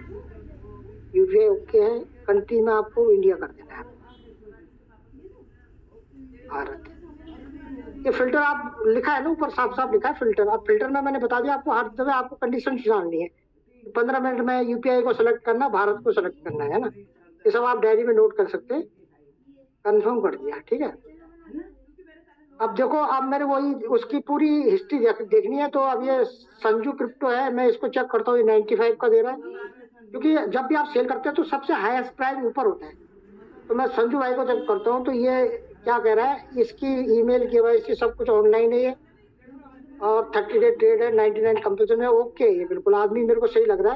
यूपीआई ओके है। कंट्री में आपको इंडिया कर देना है, भारत। ये फिल्टर आप लिखा है ना ऊपर, साफ साफ लिखा है फिल्टर। अब फिल्टर में मैंने बता दिया आपको, हर जगह आपको कंडीशन डालनी है। 15 मिनट में यूपीआई को सिलेक्ट करना, भारत को सिलेक्ट करना है ना। ये सब आप डायरी में नोट कर सकते हैं। कंफर्म कर दिया, ठीक है। अब देखो, अब मैंने वही उसकी पूरी हिस्ट्री देखनी है। तो अब ये संजू क्रिप्टो है, मैं इसको चेक करता हूँ, 95 का दे रहा है, क्योंकि जब भी आप सेल करते हैं तो सबसे हाईएस्ट प्राइस ऊपर होता है। तो मैं संजू भाई को चेक करता हूँ, तो ये क्या कह रहा है, इसकी ईमेल केवाईसी सब कुछ ऑनलाइन है ये, और 30 डे ट्रेड है, 99 कंपल्सन है, ओके। ये बिल्कुल आदमी मेरे को सही लग रहा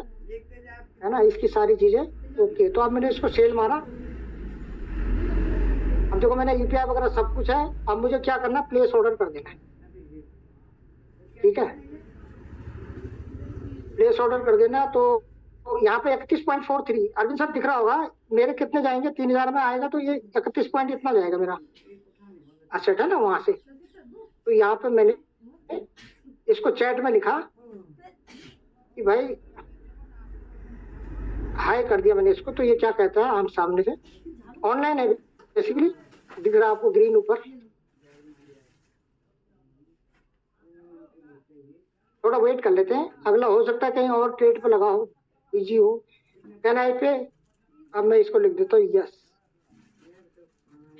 है ना, इसकी सारी चीजें ओके। तो अब मैंने इसको सेल मारा। अब देखो मैंने यूपीआई वगैरह सब कुछ है। अब मुझे क्या करना, प्लेस ऑर्डर कर देना है, ठीक है। प्लेस ऑर्डर कर देना। तो यहाँ पे 31.43 अरविंद सर दिख रहा होगा, मेरे कितने जाएंगे, 3000 में आएगा, तो ये 31 पॉइंट इतना जाएगा मेरा असेट, है ना, वहां से। तो यहाँ पे मैंने इसको चैट में लिखा कि भाई हाई कर दिया मैंने इसको। तो ये क्या कहता है, हम सामने से ऑनलाइन है बेसिकली, दिख रहा है आपको ग्रीन ऊपर। थोड़ा वेट कर लेते हैं, अगला हो सकता है कहीं और ट्रेड पे लगा हो, इजी हो। कैन आई पे, अब मैं इसको लिख देता हूँ यस,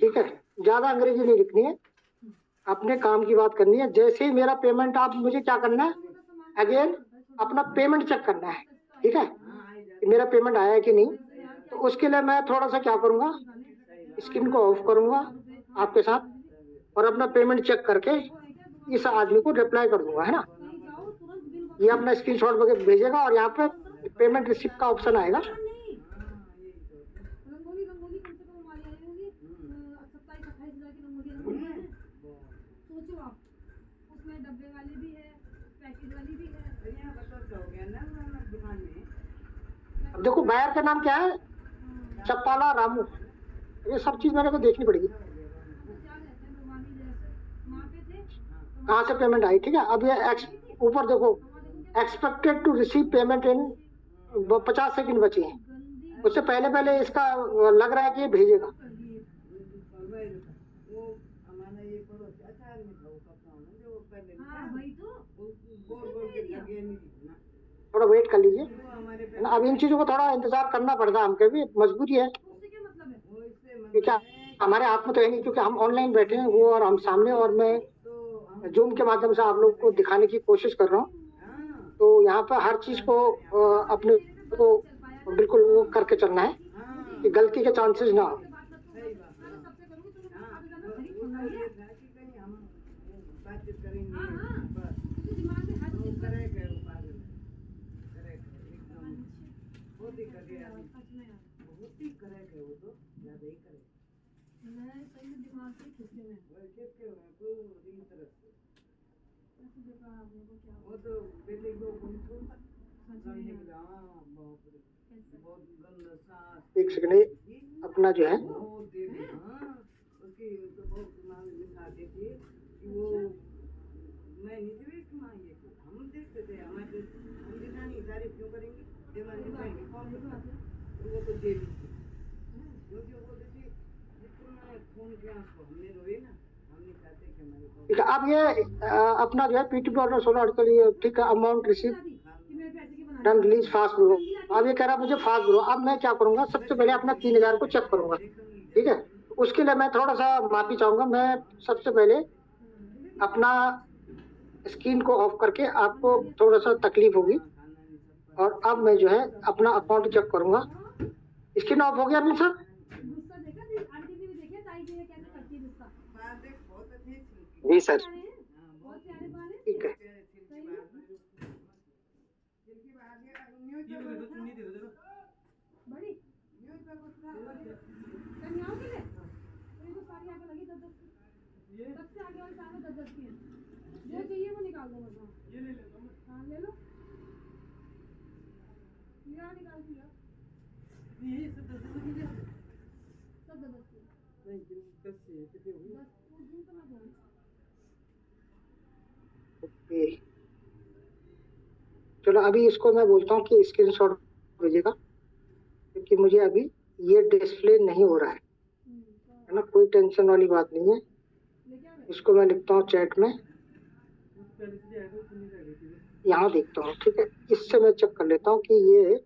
ठीक है। ज्यादा अंग्रेजी नहीं लिखनी है, अपने काम की बात करनी है। जैसे ही मेरा पेमेंट, आप मुझे क्या करना है, अगेन अपना पेमेंट चेक करना है, ठीक है, कि मेरा पेमेंट आया है कि नहीं। तो उसके लिए मैं थोड़ा सा क्या करूंगा, स्क्रीन को ऑफ करूंगा आपके साथ, और अपना पेमेंट चेक करके इस आदमी को रिप्लाई कर दूंगा, है ना। ये अपना स्क्रीनशॉट वगैरह भेजेगा, और यहाँ पे पेमेंट रिसिप्ट का ऑप्शन आएगा। अब देखो बायर का नाम क्या है, चप्पाला रामू। ये सब चीज मेरे को देखनी पड़ेगी, कहाँ से पेमेंट आई, ठीक है। अब ये ऊपर देखो, expected to receive payment in 50 second बचे हैं। उससे पहले पहले इसका लग रहा है कि ये भेजेगा। थोड़ा वेट कर लीजिए, अब इन चीजों को थोड़ा इंतजार करना पड़ता है, हमको भी मजबूरी है, क्योंकि हमारे हाथ में तो है नहीं, क्योंकि हम ऑनलाइन बैठे हैं वो, और हम सामने, और मैं जूम के माध्यम से आप लोग को दिखाने की कोशिश कर रहा हूँ। तो यहाँ पर हर चीज को अपने को बिल्कुल वो करके चलना है कि गलती के चांसेस ना हो। एक सेकंड, अपना जो है ठीक है। अब ये अपना जो है P2P ऑर्डर 16 के लिए, ठीक है, अमाउंट रिसीव कि मेरे पैसे की बना डन रिलीज फास्ट ब्रो। अब ये कह रहा है मुझे फास्ट ब्रो। अब मैं क्या करूंगा, सबसे पहले अपना 3000 को चेक करूंगा, ठीक है। उसके लिए मैं थोड़ा सा माफी चाहूंगा। मैं सबसे पहले अपना स्क्रीन को ऑफ करके, आपको थोड़ा सा तकलीफ होगी, और अब मैं जो है अपना अकाउंट चेक करूंगा। स्क्रीन ऑफ हो गया अनिल सर? गुस्सा देखा थी आंटी ने भी देखा ताई जी ने कैसे करती है गुस्सा। जी सर। बहुत प्यारे बाल हैं। ठीक है। सही में? बड़ी कन्याओं के लिए तो इनको सारी आगे लगी 10-10 की। सबसे आगे वाली सारे 10-10 की हैं। जो चाहिए वो निकाल दो बस। हाँ ले लो। लिया निकाल दिया सब 10-10 की। 10 वो दिन तो मैं बोल। ओके, चलो अभी इसको मैं बोलता हूँ कि स्क्रीनशॉट भेजेगा, क्योंकि मुझे अभी ये डिस्प्ले नहीं हो रहा है ना। कोई टेंशन वाली बात नहीं है। इसको मैं लिखता हूँ चैट में, यहाँ देखता हूँ, ठीक है। इससे मैं चेक कर लेता हूँ कि ये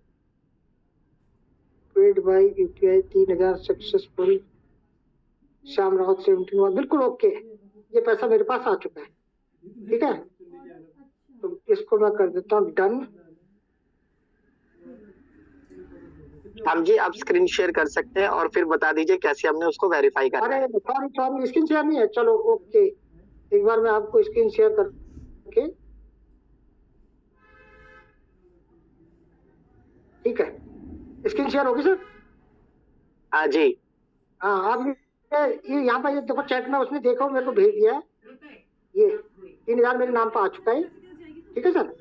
paid by UPI 3000 successful, Shyam Rawat 71, बिल्कुल ओके। ये पैसा मेरे पास आ चुका है, ठीक है। तो इसको मैं कर देता हूँ डन। हम जी आप स्क्रीन शेयर कर सकते हैं और फिर बता दीजिए कैसे हमने उसको वेरीफाई करना है। अरे सॉरी स्क्रीन शेयर नहीं है, चलो ओके। एक बार मैं आपको स्क्रीन शेयर करके, ठीक है, स्क्रीन शेयर होगी सर? हाँ जी। हाँ, अब ये यहाँ पर ये देखो चैट में उसने देखो मेरे को भेज दिया है, ये 3000 मेरे नाम पर आ चुका है, ठीक है सर।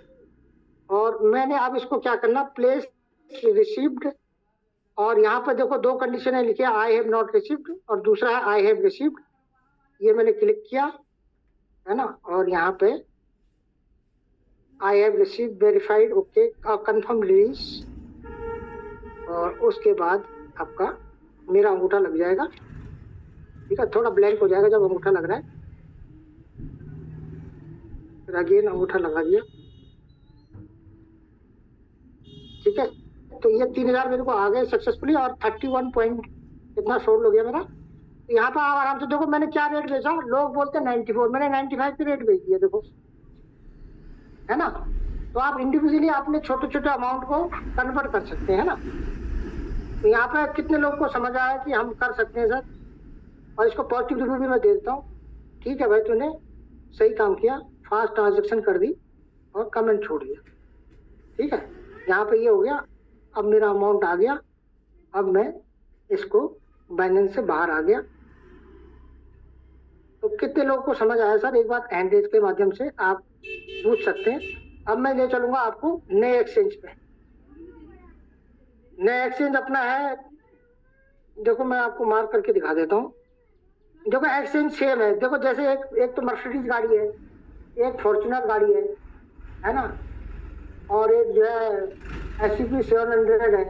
और मैंने अब इसको क्या करना, प्लेस रिसीव्ड, और यहाँ पर देखो 2 कंडीशन है लिखे, आई हैव नॉट रिसीव्ड और दूसरा है आई हैव रिसीव्ड। ये मैंने क्लिक किया है ना, और यहाँ पे I have received verified, okay, confirm release, और उसके बाद आपका मेरा अंगूठा लग जाएगा, ठीक है। थोड़ा ब्लैंक हो जाएगा जब अंगूठा लग रहा है, फिर अगेन अंगूठा लगा दिया, ठीक है। तो ये 3000 मेरे को आ गए सक्सेसफुली, और 31 पॉइंट कितना शोर हो गया मेरा। तो यहाँ पर आराम से देखो मैंने क्या रेट भेजा, लोग बोलते हैं 94, मैंने 95 की रेट भेज दिया, देखो, है ना। तो आप इंडिविजुअली अपने छोटे छोटे अमाउंट को कन्वर्ट कर सकते हैं ना। तो यहाँ पे कितने लोग को समझ आया कि हम कर सकते हैं सर, और इसको पॉजिटिव रिव्यू भी मैं दे देता हूँ। ठीक है भाई, तूने सही काम किया, फास्ट ट्रांजेक्शन कर दी और कमेंट छोड़ दिया, ठीक है। यहाँ पे ये हो गया, अब मेरा अमाउंट आ गया। अब मैं इसको बाइनेंस से बाहर आ गया। तो कितने लोगों को समझ आया सर, एक बार हैंड रेज के माध्यम से आप पूछ सकते हैं। अब मैं ले चलूंगा आपको नए एक्सचेंज पे। नया एक्सचेंज अपना है, देखो मैं आपको मार्क करके दिखा देता हूँ। देखो एक्सचेंज सेम है, देखो जैसे एक तो मर्सिडीज गाड़ी है, एक फॉर्च्यूनर गाड़ी है ना, और एक जो है SUV 700 है।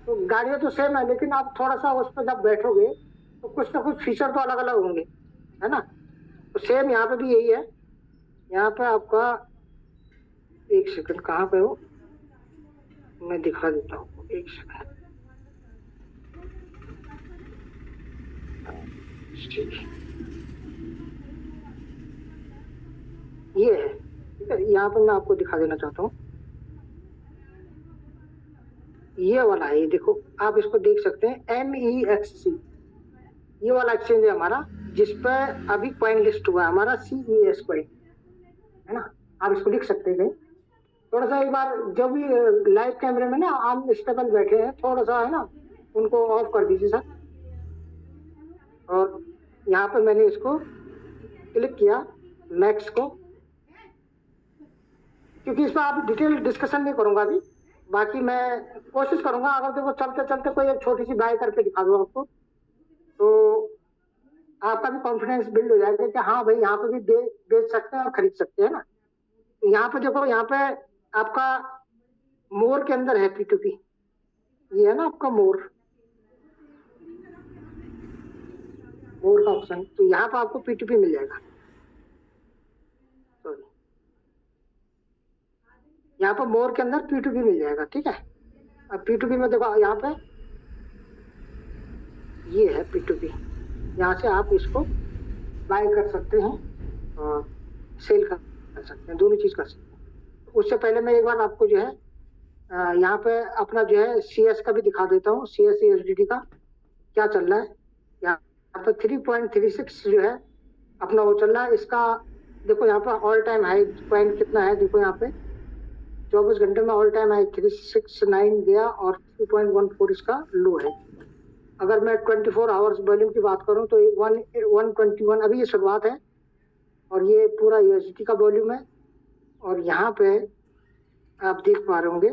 तो गाड़ियाँ तो सेम है, लेकिन आप थोड़ा सा उस पर जब बैठोगे तो कुछ ना कुछ फीचर तो अलग अलग होंगे, है ना। तो सेम यहाँ पे भी यही है। यहाँ पे आपका, एक सेकंड, कहाँ पे हो, मैं दिखा देता हूँ, एक सेकंड। ये है, ठीक है। यहाँ पर मैं आपको दिखा देना चाहता हूँ, ये वाला है, ये देखो आप इसको देख सकते हैं, MEXC, ये वाला एक्सचेंज है हमारा, जिसपे अभी कॉइन लिस्ट हुआ है हमारा CES कॉइन, है ना। आप इसको लिख सकते हैं। थोड़ा सा एक बार जो भी लाइव कैमरे में ना आम स्टेबल बैठे हैं, थोड़ा सा है ना, उनको ऑफ कर दीजिए सर। और यहाँ पे मैंने इसको क्लिक किया मैक्स को, क्योंकि इस पर आप डिटेल डिस्कशन नहीं करूंगा अभी। बाकी मैं कोशिश करूंगा, अगर देखो चलते चलते कोई एक छोटी सी बाय करके दिखा दूँ आपको, तो आपका भी कॉन्फिडेंस बिल्ड हो जाएगा कि हाँ भाई यहाँ पे भी बेच सकते हैं और खरीद सकते हैं ना। तो यहाँ पे देखो, यहाँ पे आपका मोर के अंदर है P2P, ये है ना आपका मोर का ऑप्शन। तो यहाँ पे आपको P2P मिल जाएगा, यहाँ पर मोर के अंदर P2P मिल जाएगा, ठीक है। अब P2P में देखो यहाँ पे ये है P2P, यहाँ से आप इसको बाय कर सकते हैं और सेल कर सकते हैं, दोनों चीज कर सकते हैं। उससे पहले मैं एक बार आपको जो है यहाँ पे अपना जो है CS का भी दिखा देता हूँ, CS USDT का क्या चल रहा है। यहाँ पर 3.36 जो है अपना वो चल रहा है। इसका देखो यहाँ पर ऑल टाइम हाई पॉइंट कितना है, देखो यहाँ पे 24 घंटे में ऑल टाइम हाई 369 गया और 3.14 इसका लो है। अगर मैं 24 आवर्स वॉल्यूम की बात करूं तो 121 अभी ये शुरुआत है और ये पूरा USDT का वॉल्यूम है। और यहाँ पे आप देख पा रहे होंगे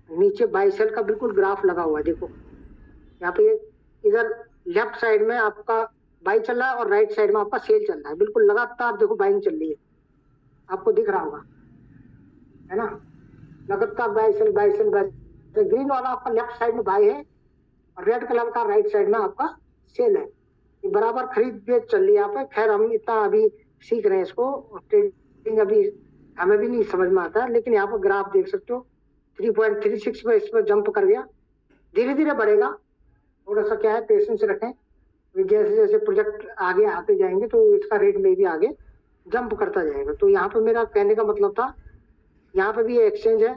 नीचे बाई सेल का बिल्कुल ग्राफ लगा हुआ है। देखो यहाँ पे इधर लेफ्ट साइड में आपका बाई चल रहा है और राइट साइड में आपका सेल चल रहा है, बिल्कुल लगातार देखो बाइंग चल रही है, आपको दिख रहा होगा, है ना। लगातार buy sell buy sell buy sell. Green वाला आपका लेफ्ट साइड में बाई है और रेड कलर का राइट साइड में आपका सेल है। ये बराबर खरीद बेच चल रही है यहाँ पे। खैर हम इतना अभी सीख रहे हैं इसको, ट्रेडिंग अभी हमें भी नहीं समझ में आता है, लेकिन यहाँ पर ग्राफ देख सकते हो 3.36 में इस पर जंप कर गया। धीरे धीरे बढ़ेगा, थोड़ा सा क्या है पेशेंस रखें, जैसे जैसे प्रोजेक्ट आगे आते जाएंगे तो इसका रेट में भी आगे जंप करता जाएगा। तो यहाँ पे मेरा कहने का मतलब था, यहाँ पे भी एक्सचेंज है,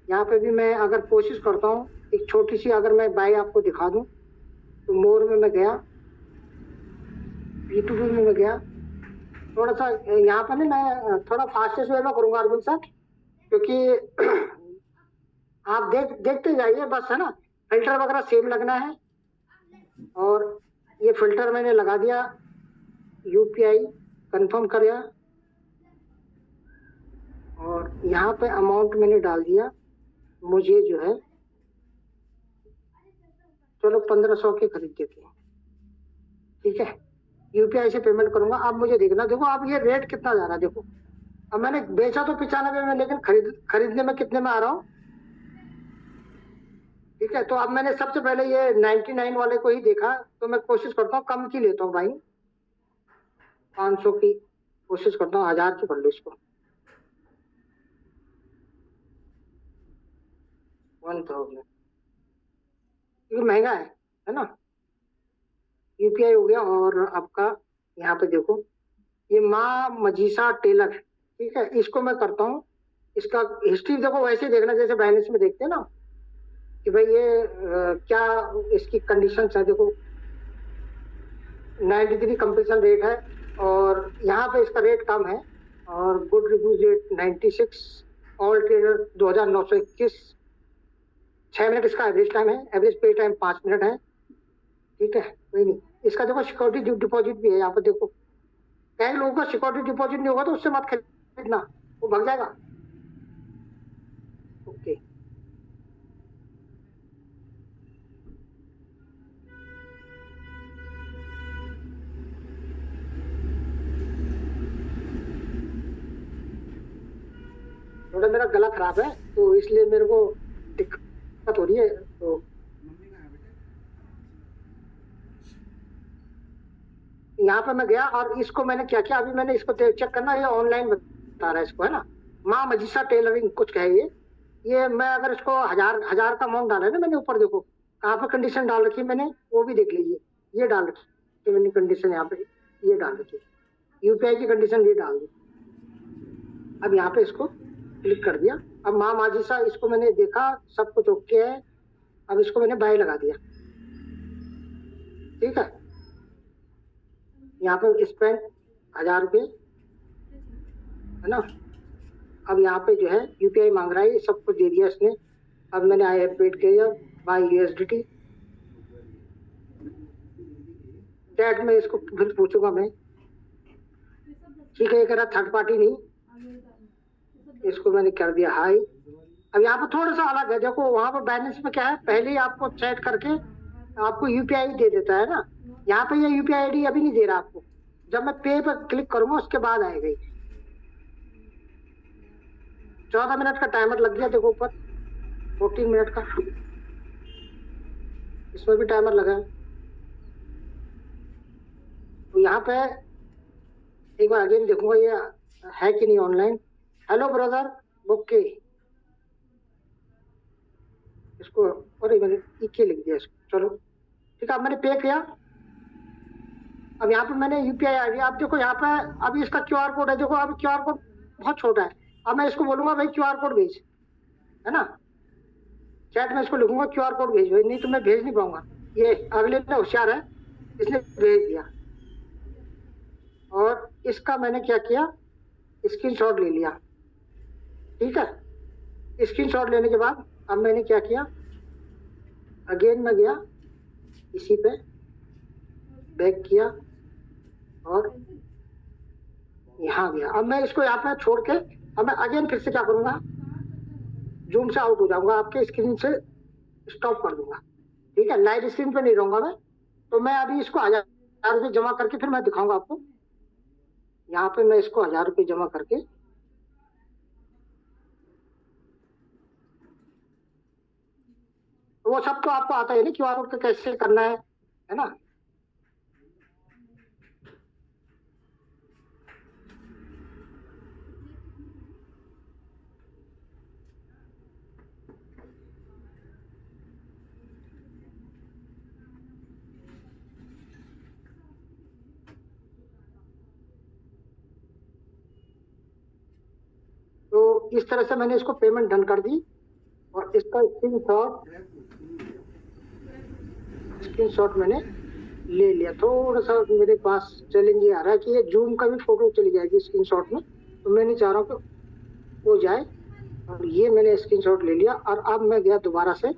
यहाँ पे भी मैं अगर कोशिश करता हूँ एक छोटी सी, अगर मैं बाय आपको दिखा दूं तो मोर में मैं गया, P2P में मैं गया, थोड़ा सा यहाँ पर ना मैं थोड़ा फास्टेस्ट वे में करूंगा अरविंद सर, क्योंकि आप देखते जाइए बस, है ना। फिल्टर वगैरह सेम लगना है और ये फिल्टर मैंने लगा दिया, UPI कंफर्म कर दिया और यहाँ पे अमाउंट मैंने डाल दिया। मुझे जो है चलो 1500 के खरीद देते हैं, ठीक है। UPI से पेमेंट करूंगा। अब मुझे देखना, देखो अब ये रेट कितना जा रहा है, देखो अब मैंने बेचा तो 95 में, लेकिन खरीदने में कितने में आ रहा हूँ, ठीक है। तो अब मैंने सबसे पहले ये 99 वाले को ही देखा, तो मैं कोशिश करता हूँ कम की लेता हूँ भाई, 500 की कोशिश करता हूँ, 1000 की कर लो इसको, 1000, ये महंगा है ना। UPI हो गया और आपका यहाँ पे देखो ये माँ मजीसा टेलर, ठीक है, इसको मैं करता हूँ। इसका हिस्ट्री देखो वैसे ही देखना जैसे बाइनेंस में देखते हैं ना कि भाई ये क्या इसकी कंडीशंस है। देखो 93 कंप्लीशन रेट है और यहाँ पे इसका रेट कम है और good reviews rate 96, all trader 2921, 6 minute इसका एवरेज टाइम है, एवरेज पे टाइम 5 मिनट है, ठीक है। कोई नहीं, इसका देखो सिक्योरिटी डिपॉजिट भी है यहाँ पर। देखो कई लोगों का सिक्योरिटी डिपॉजिट नहीं होगा तो उससे मत खरीदना, वो भाग जाएगा। ओके थोड़ा मेरा गला खराब है तो इसलिए मेरे को दिक्कत हो रही है। तो यहाँ पे मैं गया और इसको मैंने क्या किया, अभी मैंने इसको चेक करना, ये ऑनलाइन बता रहा है इसको, है ना। माँ मजीसा टेलरिंग कुछ है ये मैं अगर इसको 1000 का अमाउंट डाला है ना मैंने, ऊपर देखो कहाँ पे कंडीशन डाल रखी है मैंने, वो भी देख लीजिए, ये डाल रखी मैंने कंडीशन, यहाँ पे ये डाल रखी, UPI की कंडीशन ये डाल दी। अब यहाँ पे इसको क्लिक कर दिया, अब माँ मजीसा इसको मैंने देखा सब कुछ ओके है, अब इसको मैंने बाय लगा दिया, ठीक है। यहाँ पे स्पेंड 1000 रुपये, है ना। अब यहाँ पे जो है UPI मांग रहा है, ये सब कुछ दे दिया इसने। अब मैंने आई हैव पेड किया बाय USDT, डेट में इसको फिर पूछूंगा मैं, ठीक है। ये कह रहा थर्ड पार्टी नहीं, इसको मैंने कर दिया हाई। अब यहाँ पर थोड़ा सा अलग है, देखो वहाँ पर बैलेंस में क्या है, पहले ही आपको सेट करके आपको UPI दे देता है ना, यहाँ पे ये UPI ID अभी नहीं दे रहा आपको, जब मैं पे पर क्लिक करूंगा उसके बाद आएगा। 14 मिनट का टाइमर लग गया, देखो ऊपर 14 मिनट का, इसमें भी टाइमर लगा है। तो यहाँ पे एक बार अगेन देखूंगा ये है कि नहीं ऑनलाइन। हेलो ब्रदर, ओके अरे मैंने इक्के लिख दिया इसको, चलो ठीक है। अब मैंने पे किया। अब यहाँ पे मैंने यूपीआई आईडी, आप देखो यहाँ पे अभी इसका क्यूआर कोड है, देखो अभी क्यूआर कोड बहुत छोटा है। अब मैं इसको बोलूंगा भाई क्यूआर कोड भेज, है ना, चैट में इसको लिखूंगा क्यूआर कोड भेज भाई, नहीं तो मैं भेज नहीं पाऊंगा। ये अगले ने होशियार है, इसने भेज दिया। और इसका मैंने क्या किया, स्क्रीनशॉट ले लिया, ठीक है। स्क्रीनशॉट लेने के बाद अब मैंने क्या किया, अगेन मैं गया इसी पे, बैक किया और यहाँ गया। अब मैं इसको यहाँ पे छोड़ के अब मैं अगेन फिर से क्या करूंगा, जूम से आउट हो जाऊंगा, आपके स्क्रीन से स्टॉप कर दूंगा, ठीक है। लाइव स्क्रीन पे नहीं रहूंगा मैं। तो मैं अभी इसको 1000 रुपये जमा करके फिर मैं दिखाऊंगा आपको। यहाँ पे मैं इसको 1000 रुपये जमा करके, वो सब तो आपको आता है ना क्यूआर कोड कैसे करना है ना। तो इस तरह से मैंने इसको पेमेंट डन कर दी और इसका स्क्रीनशॉट मैंने ले लिया। थोड़ा सा मेरे पास चैलेंज ये आ रहा है कि ये जूम का भी फोटो चली जाएगी स्क्रीनशॉट में, तो मैं नहीं चाह रहा हूँ कि वो जाए। और ये मैंने स्क्रीनशॉट ले लिया और अब मैं गया दोबारा से,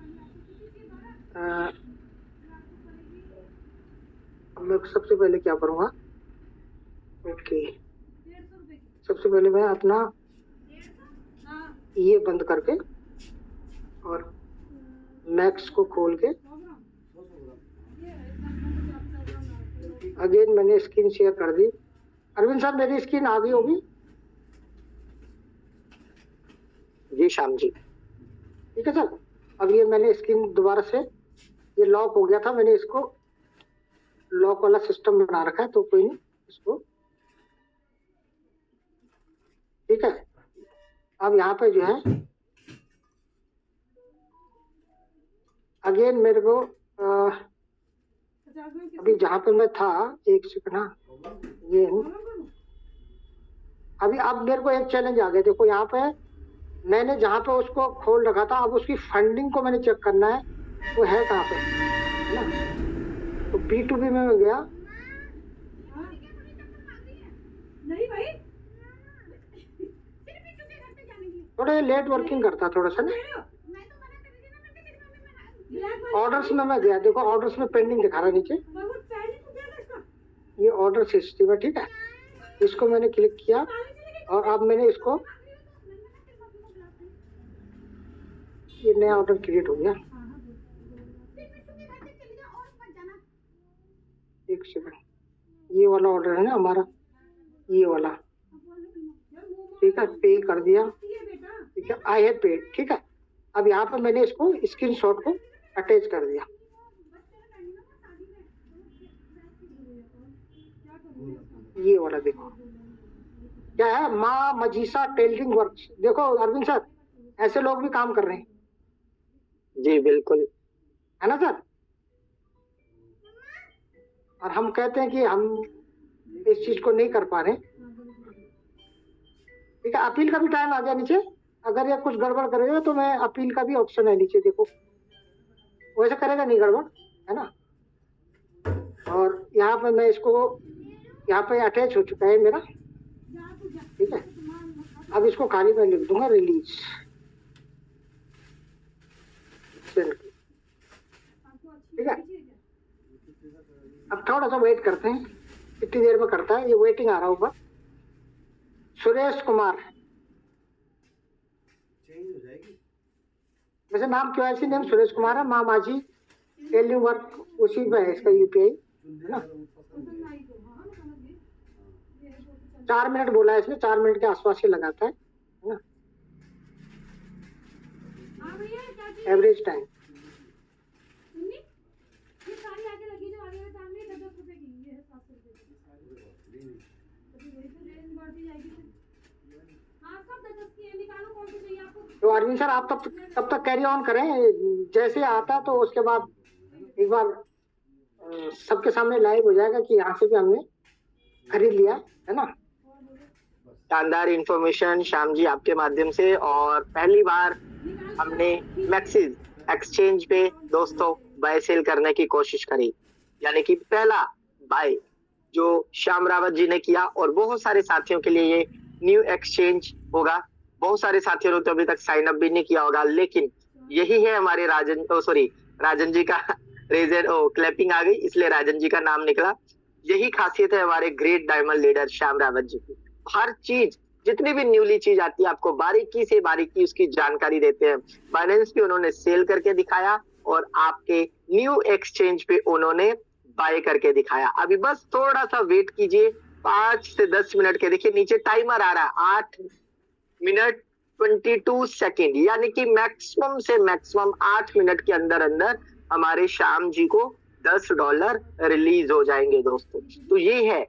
अब मैं सबसे पहले क्या करूँगा, ओके, सबसे पहले मैं अपना ये बंद करके और मैक्स को खोल के अगेन मैंने स्क्रीन शेयर कर दी। अरविंद साहब मेरी स्क्रीन आ गई होगी? जी श्याम जी, ठीक है सर। अब ये मैंने स्क्रीन दोबारा से, ये लॉक हो गया था, मैंने इसको लॉक वाला सिस्टम बना रखा है, तो कोई नहीं इसको, ठीक है। अब यहाँ पे जो है अगेन मेरे को अभी जहाँ पे मैं था, एक सेकंड, हाँ ये अभी अब मेरे को एक चैलेंज आ गया। देखो यहाँ पे मैंने जहाँ पे उसको खोल रखा था, अब उसकी फंडिंग को मैंने चेक करना है, वो है कहाँ पे, है ना। तो B2B में मैं गया, नहीं भाई, थोड़ा लेट वर्किंग करता थोड़ा सा ना। ऑर्डर्स में मैं गया, देखो ऑर्डर्स में पेंडिंग दिखा रहा है नीचे, ये ऑर्डर सिस्टम है, ठीक है। इसको मैंने क्लिक किया और अब मैंने इसको, ये नया ऑर्डर क्रिएट हो गया। एक सेकंड, ये वाला ऑर्डर है ना हमारा, ये वाला, ठीक है, पे कर दिया, ठीक है, आई हैव पेड, ठीक है। अब यहाँ पर मैंने इसको स्क्रीनशॉट को अटैच कर दिया, ये वाला देखो क्या है, माँ मजीसा टेलरिंग वर्क्स। देखो अरविंद सर, ऐसे लोग भी काम कर रहे हैं। जी बिल्कुल, है ना सर। और हम कहते हैं कि हम इस चीज को नहीं कर पा रहे, ठीक है। अपील का भी टाइम आ गया नीचे, अगर ये कुछ गड़बड़ करेगा तो मैं अपील का भी ऑप्शन है नीचे, देखो वैसे करेगा नहीं गड़बड़, है ना। और यहाँ पे मैं इसको, यहाँ पे अटैच हो चुका है मेरा, ठीक है। अब इसको खाली मैं लिख दूंगा रिलीज, ठीक है। अब थोड़ा सा वेट करते हैं, कितनी देर में करता है, ये वेटिंग आ रहा है ऊपर। सुरेश कुमार, वैसे नाम क्यों ऐसी नेम सुरेश कुमार है, माँ माझी टेलरिंग वर्क उसी में है इसका यूपीआई, है ना। 4 मिनट बोला है इसने, 4 मिनट के आसपास ही लगाता है ना, एवरेज टाइम। तो अरविंद सर आप तब तक कैरी ऑन करें, जैसे आता तो उसके बाद एक बार सबके सामने लाइव हो जाएगा कि यहाँ से भी हमने खरीद लिया है ना। शानदार इंफॉर्मेशन श्याम जी आपके माध्यम से। और पहली बार हमने मैक्सिस एक्सचेंज पे दोस्तों बाय सेल करने की कोशिश करी, यानी कि पहला बाय जो श्याम रावत जी ने किया। और बहुत सारे साथियों के लिए ये न्यू एक्सचेंज होगा। बहुत सारे साथियों ने तो अभी तक साइन अप भी नहीं किया होगा, लेकिन यही है हमारे राजन जी का रेजर क्लैपिंग आ गई, इसलिए राजन जी का नाम निकला। यही खासियत है हमारे great diamond leader Shyam Rawat ji की। हर चीज, जितनी भी न्यूली चीज आती है, आपको बारीकी से बारीकी उसकी जानकारी देते हैं। बाइनेंस पे उन्होंने सेल करके दिखाया और आपके न्यू एक्सचेंज पे उन्होंने बाय करके दिखाया। अभी बस थोड़ा सा वेट कीजिए, 5 से 10 मिनट के, देखिए नीचे टाइमर आ रहा है 8 मिनट 22 सेकेंड, यानी कि मैक्सिमम से मैक्सिमम 8 मिनट के अंदर अंदर हमारे श्याम जी को $10 रिलीज हो जाएंगे दोस्तों। तो ये है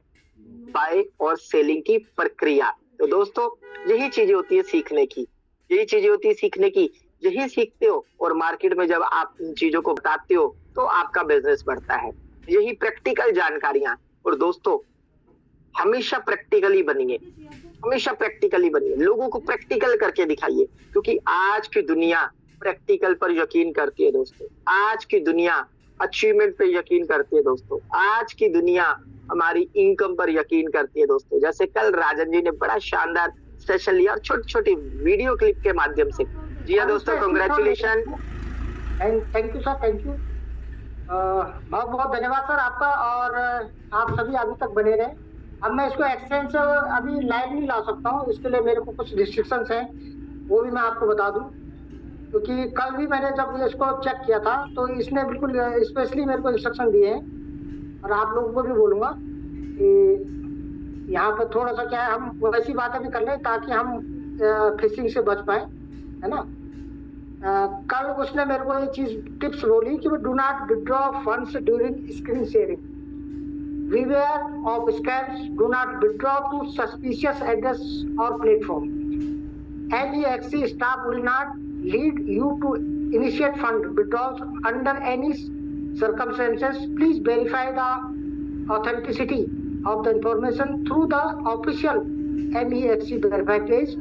बाय और सेलिंग की प्रक्रिया। तो दोस्तों यही चीजें होती है सीखने की, यही चीजें होती है सीखने की, यही सीखते हो और मार्केट में जब आप इन चीजों को बताते हो तो आपका बिजनेस बढ़ता है। यही प्रैक्टिकल जानकारियां। और दोस्तों हमेशा प्रैक्टिकली बनिए, हमेशा प्रैक्टिकली बनिए, लोगों को प्रैक्टिकल करके दिखाइए, क्योंकि आज की दुनिया प्रैक्टिकल पर यकीन करती है दोस्तों। आज की दुनिया अचीवमेंट पे यकीन करती है दोस्तों। आज की दुनिया हमारी इनकम पर यकीन करती है दोस्तों। जैसे कल राजन जी ने बड़ा शानदार सेशन लिया और छोटी छोटी वीडियो क्लिप के माध्यम से। जी हाँ दोस्तों, congratulation. Thank you sir, thank you, बहुत बहुत धन्यवाद सर आपका। और आप सभी अभी तक बने रहे। अब मैं इसको एक्सचेंज से अभी लाइव नहीं ला सकता हूँ, इसके लिए मेरे को कुछ रिस्ट्रिक्शंस हैं, वो भी मैं आपको बता दूं। क्योंकि कल भी मैंने जब इसको चेक किया था तो इसने बिल्कुल स्पेशली मेरे को इंस्ट्रक्शन दिए हैं, और आप लोगों को भी बोलूँगा कि यहाँ पर थोड़ा सा क्या है, हम वैसी बातें भी कर लें ताकि हम फिशिंग से बच पाए, है ना। कल उसने मेरे को ये चीज टिप्स बोली कि do not withdraw funds during screen sharing, beware of scams, do not withdraw to suspicious address or platform. NEXC staff will not lead you to initiate fund withdrawals under any circumstances. Please verify the authenticity of the information through the official NEXC verified page.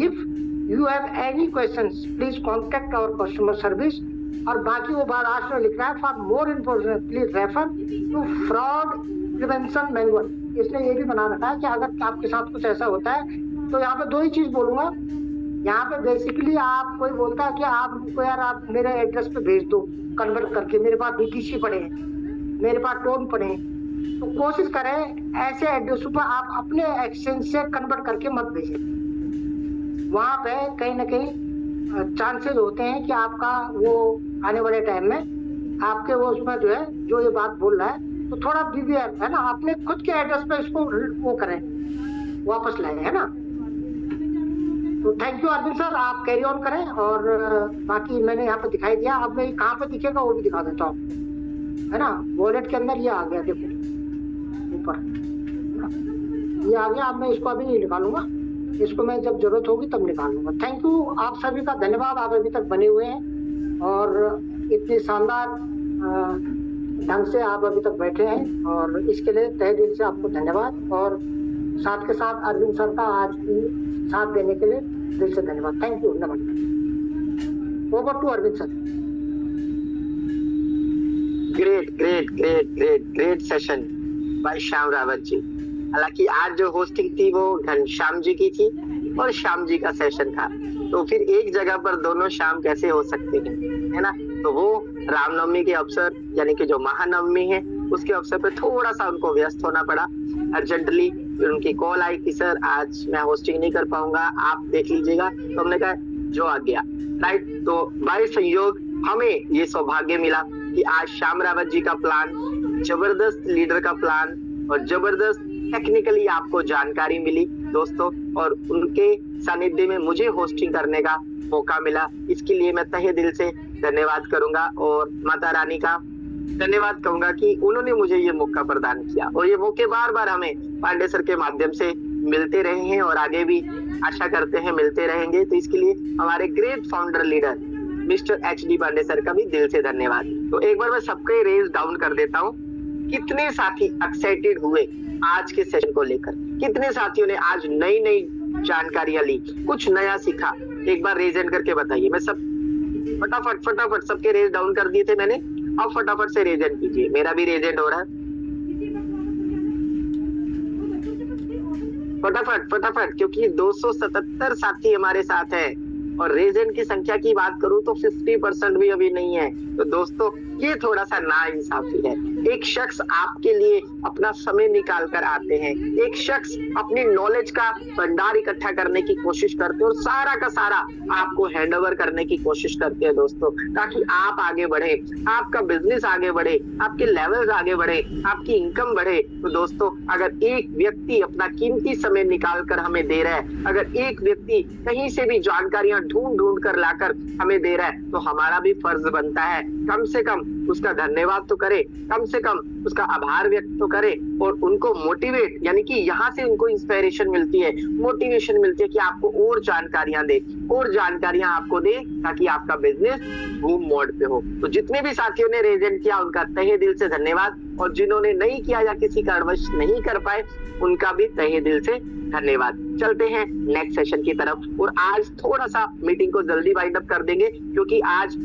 If you have any questions, please contact our customer service. और बाकी वो बात आज में लिख रहा है, for more information please refer to fraud prevention manual. इसने ये भी बना रखा है कि अगर आपके साथ कुछ ऐसा होता है तो यहाँ पे दो ही चीज बोलूंगा। यहाँ पे बेसिकली आप कोई बोलता है कि आपको यार आप मेरे एड्रेस पे भेज दो कन्वर्ट करके, मेरे पास BTC पड़े हैं, मेरे पास टोन पड़े हैं, तो कोशिश करें ऐसे एड्रेस पर आप अपने एक्सचेंज से कन्वर्ट करके मत भेजें। वहाँ पे कहीं ना कहीं चांसेस होते हैं कि आपका वो आने वाले टाइम में आपके वो उसमें जो है जो ये बात बोल रहा है, तो थोड़ा बीवियर है ना, अपने खुद के एड्रेस पे इसको वो करें, वापस लाएं, है ना। तो थैंक यू अरविंद सर, आप कैरी ऑन करें। और बाकी मैंने यहाँ पे दिखाई दिया, अब मैं कहाँ पे दिखेगा वो भी दिखा देता हूँ, है ना। वॉलेट के अंदर ये आ गया, देखो ऊपर ये आ गया। अब मैं इसको अभी नहीं निकालूंगा, इसको मैं जब जरूरत होगी तब निकालूंगा। थैंक यू, आप सभी का धन्यवाद, आप अभी तक बने हुए हैं और इतनी शानदार ढंग से आप अभी तक बैठे हैं, और इसके लिए तहे दिल से आपको धन्यवाद। और साथ के साथ अरविंद सर का आज भी साथ देने के लिए दिल से धन्यवाद। थैंक यू, नमस्कार। Over to Arvind sir. Great great great great great session by Shyam Rawat ji. हालांकि आज जो होस्टिंग थी वो घनश्याम जी की थी और श्याम जी का सेशन था, तो फिर एक जगह पर दोनों श्याम कैसे हो सकते हैं, है ना। तो वो रामनवमी के अवसर यानी कि जो महानवमी है उसके अवसर पर थोड़ा सा उनको व्यस्त होना पड़ा अर्जेंटली। फिर उनकी कॉल आई कि सर आज मैं होस्टिंग नहीं कर पाऊंगा, आप देख लीजिएगा। तो हमने कहा जो आ गया, राइट। तो बाय संयोग हमें ये सौभाग्य मिला कि आज श्याम रावत जी का प्लान, जबरदस्त लीडर का प्लान और जबरदस्त टेक्निकली आपको जानकारी मिली दोस्तों, और उनके सानिध्य में मुझे होस्टिंग करने का मौका मिला। इसके लिए मैं तहे दिल से धन्यवाद करूंगा और माता रानी का धन्यवाद कहूंगा कि उन्होंने मुझे ये मौका प्रदान किया। और ये मौके बार बार हमें पांडे सर के माध्यम से मिलते रहे हैं और आगे भी आशा करते हैं मिलते रहेंगे। तो इसके लिए हमारे great founder leader mister HD Pandey sir का भी दिल से धन्यवाद। तो एक बार मैं सबके रेज डाउन कर देता हूँ। कितने साथी एक्साइटेड हुए आज के सेशन को लेकर, कितने साथियों ने आज नई नई जानकारियां ली, कुछ नया सीखा, एक बार रेज एंड करके बताइए। मैं सब फटाफट सबके रेज डाउन कर दिए थे मैंने, अब फटाफट से रेज एंड कीजिए। मेरा भी रेज एंड हो रहा है, फटाफट क्योंकि 277 साथी हमारे साथ हैं और रेजेंट की संख्या की बात करूं तो 50% भी अभी नहीं है। तो दोस्तों ये थोड़ा सा नाइंसाफी है। एक शख्स आपके लिए अपना समय निकाल कर आते हैं, एक शख्स अपनी नॉलेज का भंडार इकट्ठा करने की कोशिश करते हैं और सारा का सारा आपको हैंडओवर करने की कोशिश करते हैं दोस्तों, ताकि आप आगे बढ़े, आपका बिजनेस आगे बढ़े, आपके लेवल्स आगे बढ़े, आपकी इनकम बढ़े। तो दोस्तों अगर एक व्यक्ति अपना कीमती समय निकाल कर हमें दे रहा है, अगर एक व्यक्ति कहीं से भी जानकारियां ढूंढ कर लाकर हमें दे रहा है, तो हमारा भी फर्ज बनता है कम से कम उसका धन्यवाद तो करे, कम से कम उसका आभार व्यक्त तो करे और उनको मोटिवेट, यानी कि यहाँ से उनको इंस्पिरेशन मिलती है, मोटिवेशन मिलती है कि आपको और जानकारियां दे, और जानकारियां आपको दे ताकि आपका बिजनेस बूम मोड पे हो। तो जितने भी साथियों ने रेजेंट किया उनका तहे दिल से धन्यवाद, और जिन्होंने नहीं किया या किसी कारणवश नहीं कर पाए उनका भी तहे दिल से धन्यवाद। चलते हैं नेक्स्ट सेशन की तरफ और आज थोड़ा सा मीटिंग को जल्दी वाइंड अप कर देंगे क्योंकि आज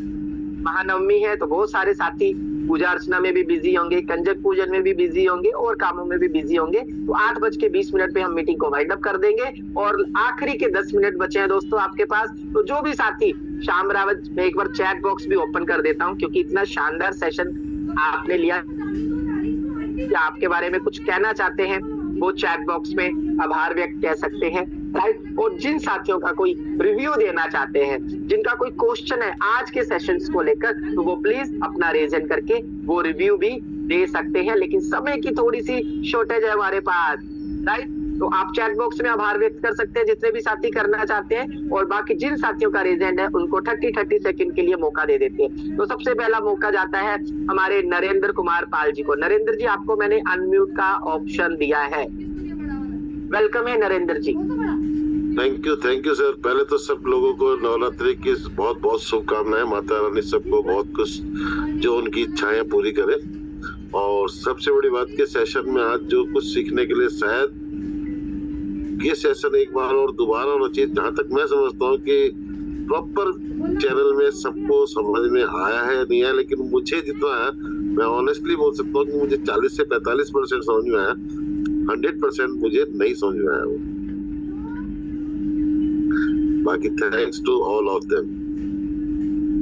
महानवमी है, तो बहुत सारे साथी पूजा अर्चना में भी बिजी होंगे, कंजक पूजन में भी बिजी होंगे और कामों में भी बिजी होंगे। तो 8:20 पे हम मीटिंग को वाइंड अप कर देंगे और आखिरी के 10 मिनट बचे हैं दोस्तों आपके पास। तो जो भी साथी श्याम रावत, मैं एक बार चैट बॉक्स भी ओपन कर देता हूँ क्योंकि इतना शानदार सेशन आपने लिया, या आपके बारे में कुछ कहना चाहते हैं वो चैट बॉक्स में आभार व्यक्त कह सकते हैं, राइट। और जिन साथियों का कोई रिव्यू देना चाहते हैं, जिनका कोई क्वेश्चन है आज के सेशंस को लेकर, तो वो प्लीज अपना रेजन करके वो रिव्यू भी दे सकते हैं, लेकिन समय की थोड़ी सी शॉर्टेज है हमारे पास, राइट। तो आप चैट बॉक्स में आभार व्यक्त कर सकते हैं जितने भी साथी करना चाहते हैं, और बाकी जिन साथियों का रेजेंड है उनको 30 सेकंड के लिए मौका दे देते हैं। तो सबसे पहला मौका जाता है हमारे नरेंद्र कुमार पाल जी को। नरेंद्र जी आपको मैंने अनम्यूट का ऑप्शन दिया है, वेलकम है Narendra ji. Thank you sir. पहले तो सब लोगों को नवरात्रि की बहुत बहुत शुभकामनाएं। माता रानी सबको बहुत कुछ जो उनकी इच्छाएं पूरी करे। और सबसे बड़ी बात के सेशन में आज जो कुछ सीखने के लिए, शायद ये सेशन एक बार और दोबारा होना चाहिए। जहाँ तक मैं समझता हूँ कि प्रॉपर चैनल में सबको समझ में आया है या नहीं आया, लेकिन मुझे जितना है मैं ऑनेस्टली बोल सकता हूँ कि मुझे 40 से 45% समझ में आया, 100% मुझे नहीं समझ में आया वो। बाकी thanks to all of them.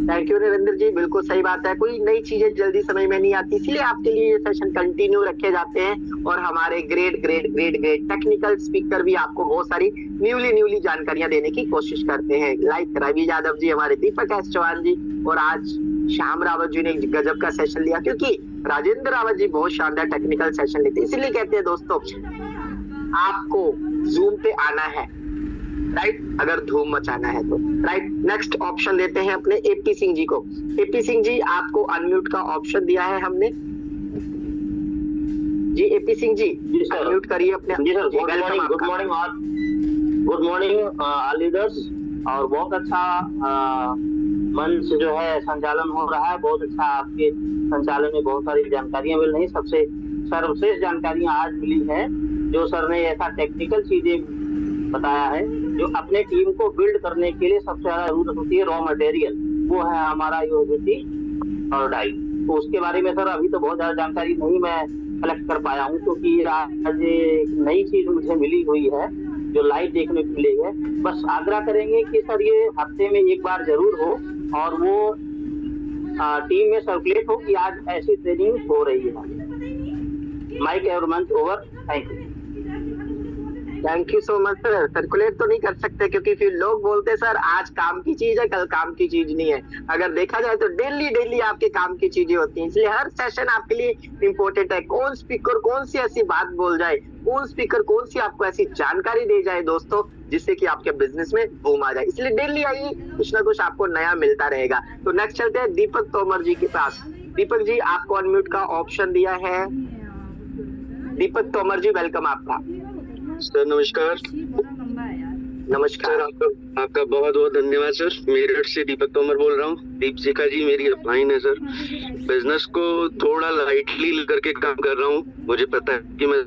Thank you Narendra ji, बिल्कुल सही बात है। कोई नई चीजें जल्दी समझ में नहीं आती, इसलिए आपके लिए ये सेशन कंटिन्यू रखे जाते हैं और हमारे ग्रेट टेक्निकल स्पीकर भी आपको बहुत सारी न्यूली जानकारियां देने की कोशिश करते हैं, लाइक रवि यादव जी, हमारे दीपक एस चौहान जी, और आज श्याम रावत जी ने गजब का सेशन लिया क्योंकि राजेंद्र रावत जी बहुत शानदार टेक्निकल सेशन लेते हैं। इसलिए कहते हैं दोस्तों आपको जूम पे आना है, राइट, अगर धूम मचाना है तो, राइट। नेक्स्ट ऑप्शन देते हैं अपने एपी सिंह जी को। एपी सिंह जी आपको अनम्यूट का ऑप्शन दिया है हमने जी। एपी सिंह जी अनम्यूट करिए अपने। जी sir, good morning all leaders. और बहुत अच्छा मंच जो है संचालन हो रहा है, बहुत अच्छा आपके संचालन में बहुत सारी जानकारियां मिल रही। सबसे सर्वश्रेष्ठ जानकारियां आज मिली है जो सर ने ऐसा टेक्निकल चीजें बताया है जो अपने टीम को बिल्ड करने के लिए सबसे ज्यादा जरूरत होती है। रॉ मटेरियल वो है हमारा यूनिटी और डाई। तो उसके बारे में सर अभी तो बहुत ज्यादा जानकारी नहीं मैं कलेक्ट कर पाया हूँ, क्योंकि आज एक नई चीज मुझे मिली हुई है जो लाइव देखने को मिली है। बस आग्रह करेंगे कि सर ये हफ्ते में एक बार जरूर हो और वो टीम में सर्कुलेट हो कि आज ऐसी ट्रेनिंग हो रही है। माइक एवर मंच over. Thank you so much sir. Circulate तो नहीं कर सकते क्योंकि फिर लोग बोलते सर आज काम की चीज है, कल काम की चीज नहीं है। अगर देखा जाए तो डेली आपके काम की चीजें होती हैं, इसलिए हर सेशन आपके लिए इम्पोर्टेंट है। कौन स्पीकर कौन सी ऐसी बात बोल जाए, कौन स्पीकर कौन सी आपको ऐसी जानकारी दे जाए दोस्तों जिससे कि आपके बिजनेस में बूम आ जाए, इसलिए डेली आइए, कुछ ना कुछ आपको नया मिलता रहेगा। तो नेक्स्ट चलते हैं दीपक तोमर जी के पास। दीपक जी आपको अनम्यूट का ऑप्शन दिया है। दीपक तोमर जी वेलकम आपका। सर नमस्कार। नमस्कार। आपका बहुत बहुत धन्यवाद सर। मेरठ से दीपक तोमर बोल रहा हूँ। दीपशिखा जी मेरी अपलाइन है सर। बिजनेस को थोड़ा लाइटली लेकर के काम कर रहा हूँ। मुझे पता है कि मैं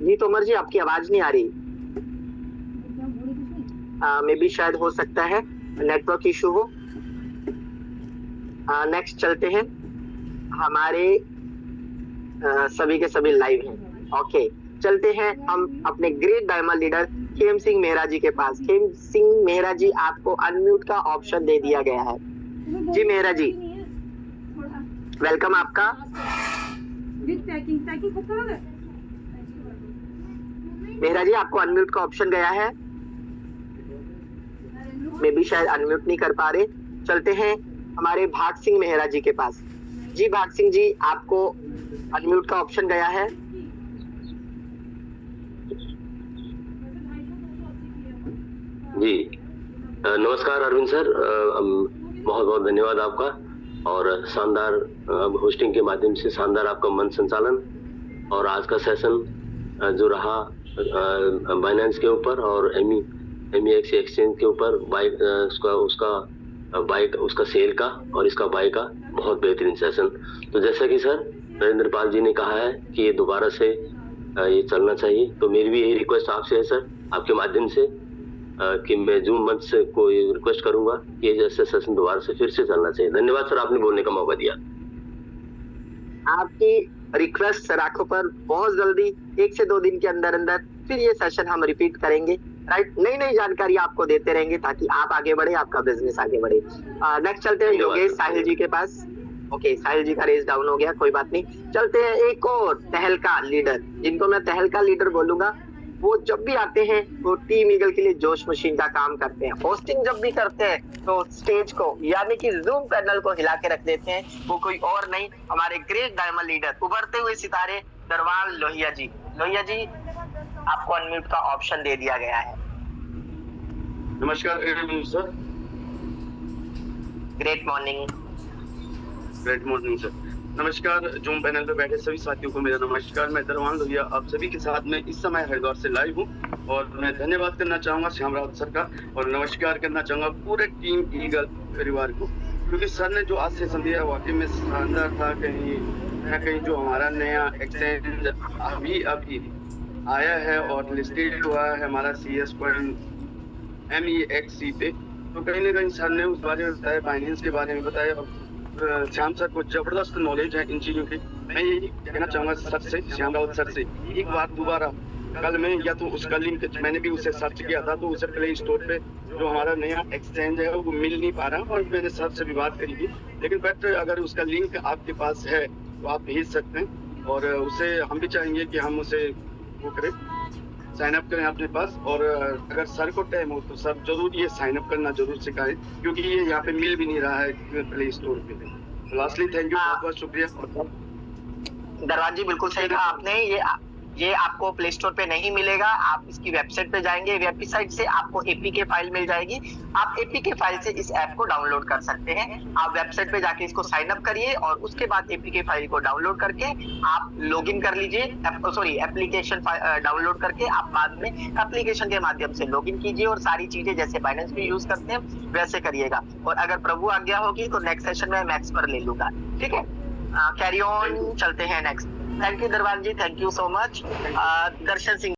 जी तोमर जी, आपकी आवाज नहीं आ रही। मे बी शायद हो सकता है नेटवर्क इशू हो। नेक्स्ट चलते हैं। हमारे सभी के सभी लाइव हैं। ओके, चलते हैं हम अपने great diamond leader Khem Singh Mehra ji के पास। खेम सिंह मेहरा जी, आपको अनम्यूट का ऑप्शन दे दिया गया है। जी मेहरा जी, वेलकम आपका। मेहरा जी, आपको अनम्यूट का ऑप्शन गया है। मे बी शायद अनम्यूट नहीं कर पा रहे। चलते हैं हमारे भाग सिंह मेहरा जी के पास। जी भाग सिंह जी, आपको अनम्यूट का ऑप्शन गया है। जी नमस्कार अरविंद सर। बहुत बहुत धन्यवाद आपका और शानदार होस्टिंग के माध्यम से शानदार आपका मंच संचालन और आज का सेशन जो रहा बाइनेंस के ऊपर और MEX एक्सचेंज के ऊपर उसका सेल का और इसका बाय का बहुत बेहतरीन सेशन। तो जैसा कि सर नरेंद्र पाल जी ने कहा है कि ये दोबारा से ये चलना चाहिए, तो मेरी भी यही रिक्वेस्ट आपसे है सर, आपके माध्यम से कि मैं जूम मंच से कोई रिक्वेस्ट करूंगा कि ये जैसे सेशन दोबारा से फिर से चलना चाहिए। धन्यवाद सर, आपने बोलने का मौका दिया। आपकी रिक्वेस्ट सर आंखों पर, बहुत जल्दी 1 से 2 दिन के अंदर अंदर फिर ये सेशन हम रिपीट करेंगे। राइट, नई नई जानकारी आपको देते रहेंगे ताकि आप आगे बढ़े, आपका बिजनेस आगे बढ़े। नेक्स्ट चलते हैं योगेश साहिल जी के पास। ओके, साहिल जी का रेस डाउन हो गया, कोई बात नहीं। चलते हैं एक और तहलका लीडर, जिनको मैं तहलका लीडर बोलूंगा। वो जब भी आते हैं वो टीम ईगल के लिए जोश मशीन का काम करते हैं। होस्टिंग जब भी करते हैं तो स्टेज को यानी कि जूम पैनल को हिला के रख देते हैं। वो कोई और नहीं, हमारे ग्रेट डायमंड लीडर, उभरते हुए सितारे दरवान लोहिया जी। लोहिया जी, आपको अनम्यूट का ऑप्शन दे दिया गया है। नमस्कार sir. Great morning. Great morning sir. नमस्कार जूम पैनल पे बैठे सभी साथियों को मेरा नमस्कार। मैं दरवान लोहिया आप सभी के साथ में इस समय हरिद्वार से लाइव हूँ और मैं धन्यवाद करना चाहूंगा श्याम रावत सर का और नमस्कार करना चाहूंगा पूरे टीम ईगल परिवार को, क्योंकि सर ने जो आज सेशन दिया वाकई में शानदार था। कहीं न कहीं जो हमारा नया एक्सचेंज अभी आया है और लिस्टेड हुआ है हमारा CS Coin MEXC पे, तो कहीं ना कहीं सर ने उस बारे में बताया, बाइनेंस के बारे में बताया और श्याम सर को जबरदस्त नॉलेज है इन चीजों की। मैं यही कहना चाहूंगा सर से, श्याम रावत सर से, एक बार दोबारा कल में या तो उसका लिंक मैंने भी उसे सर्च किया था तो उसे प्ले स्टोर पे जो हमारा नया एक्सचेंज है वो मिल नहीं पा रहा और मैंने सर से भी बात करी थी, लेकिन बट अगर उसका लिंक आपके पास है तो आप भेज सकते हैं और उसे हम भी चाहेंगे कि हम उसे वो करें, साइन अप करें अपने पास। और अगर सर को टाइम हो तो सर जरूर ये साइन अप करना जरूर सिखाएं, क्योंकि ये यहाँ पे मिल भी नहीं रहा है प्ले स्टोर पे। लास्टली थैंक यू, बहुत बहुत शुक्रिया। दरवान जी, बिल्कुल सही कहा आपने। ये आपको प्ले स्टोर पे नहीं मिलेगा, आप इसकी वेबसाइट पे जाएंगे, वेबसाइट से आपको APK फाइल मिल जाएगी। आप APK फाइल से इस ऐप को डाउनलोड कर सकते हैं। आप वेबसाइट पे जाके इसको साइन अप करिए और उसके बाद APK फाइल को डाउनलोड करके आप लॉगिन कर लीजिए। एप्लीकेशन डाउनलोड करके आप बाद में एप्लीकेशन के माध्यम से लॉगिन कीजिए और सारी चीजें जैसे बाइनेंस पे यूज करते हैं वैसे करिएगा। और अगर प्रभु आज्ञा होगी तो नेक्स्ट सेशन में मैक्स पर ले लूंगा, ठीक है? कैरी ऑन, चलते हैं next. Thank you Darban ji, thank you so much. Darshan Singh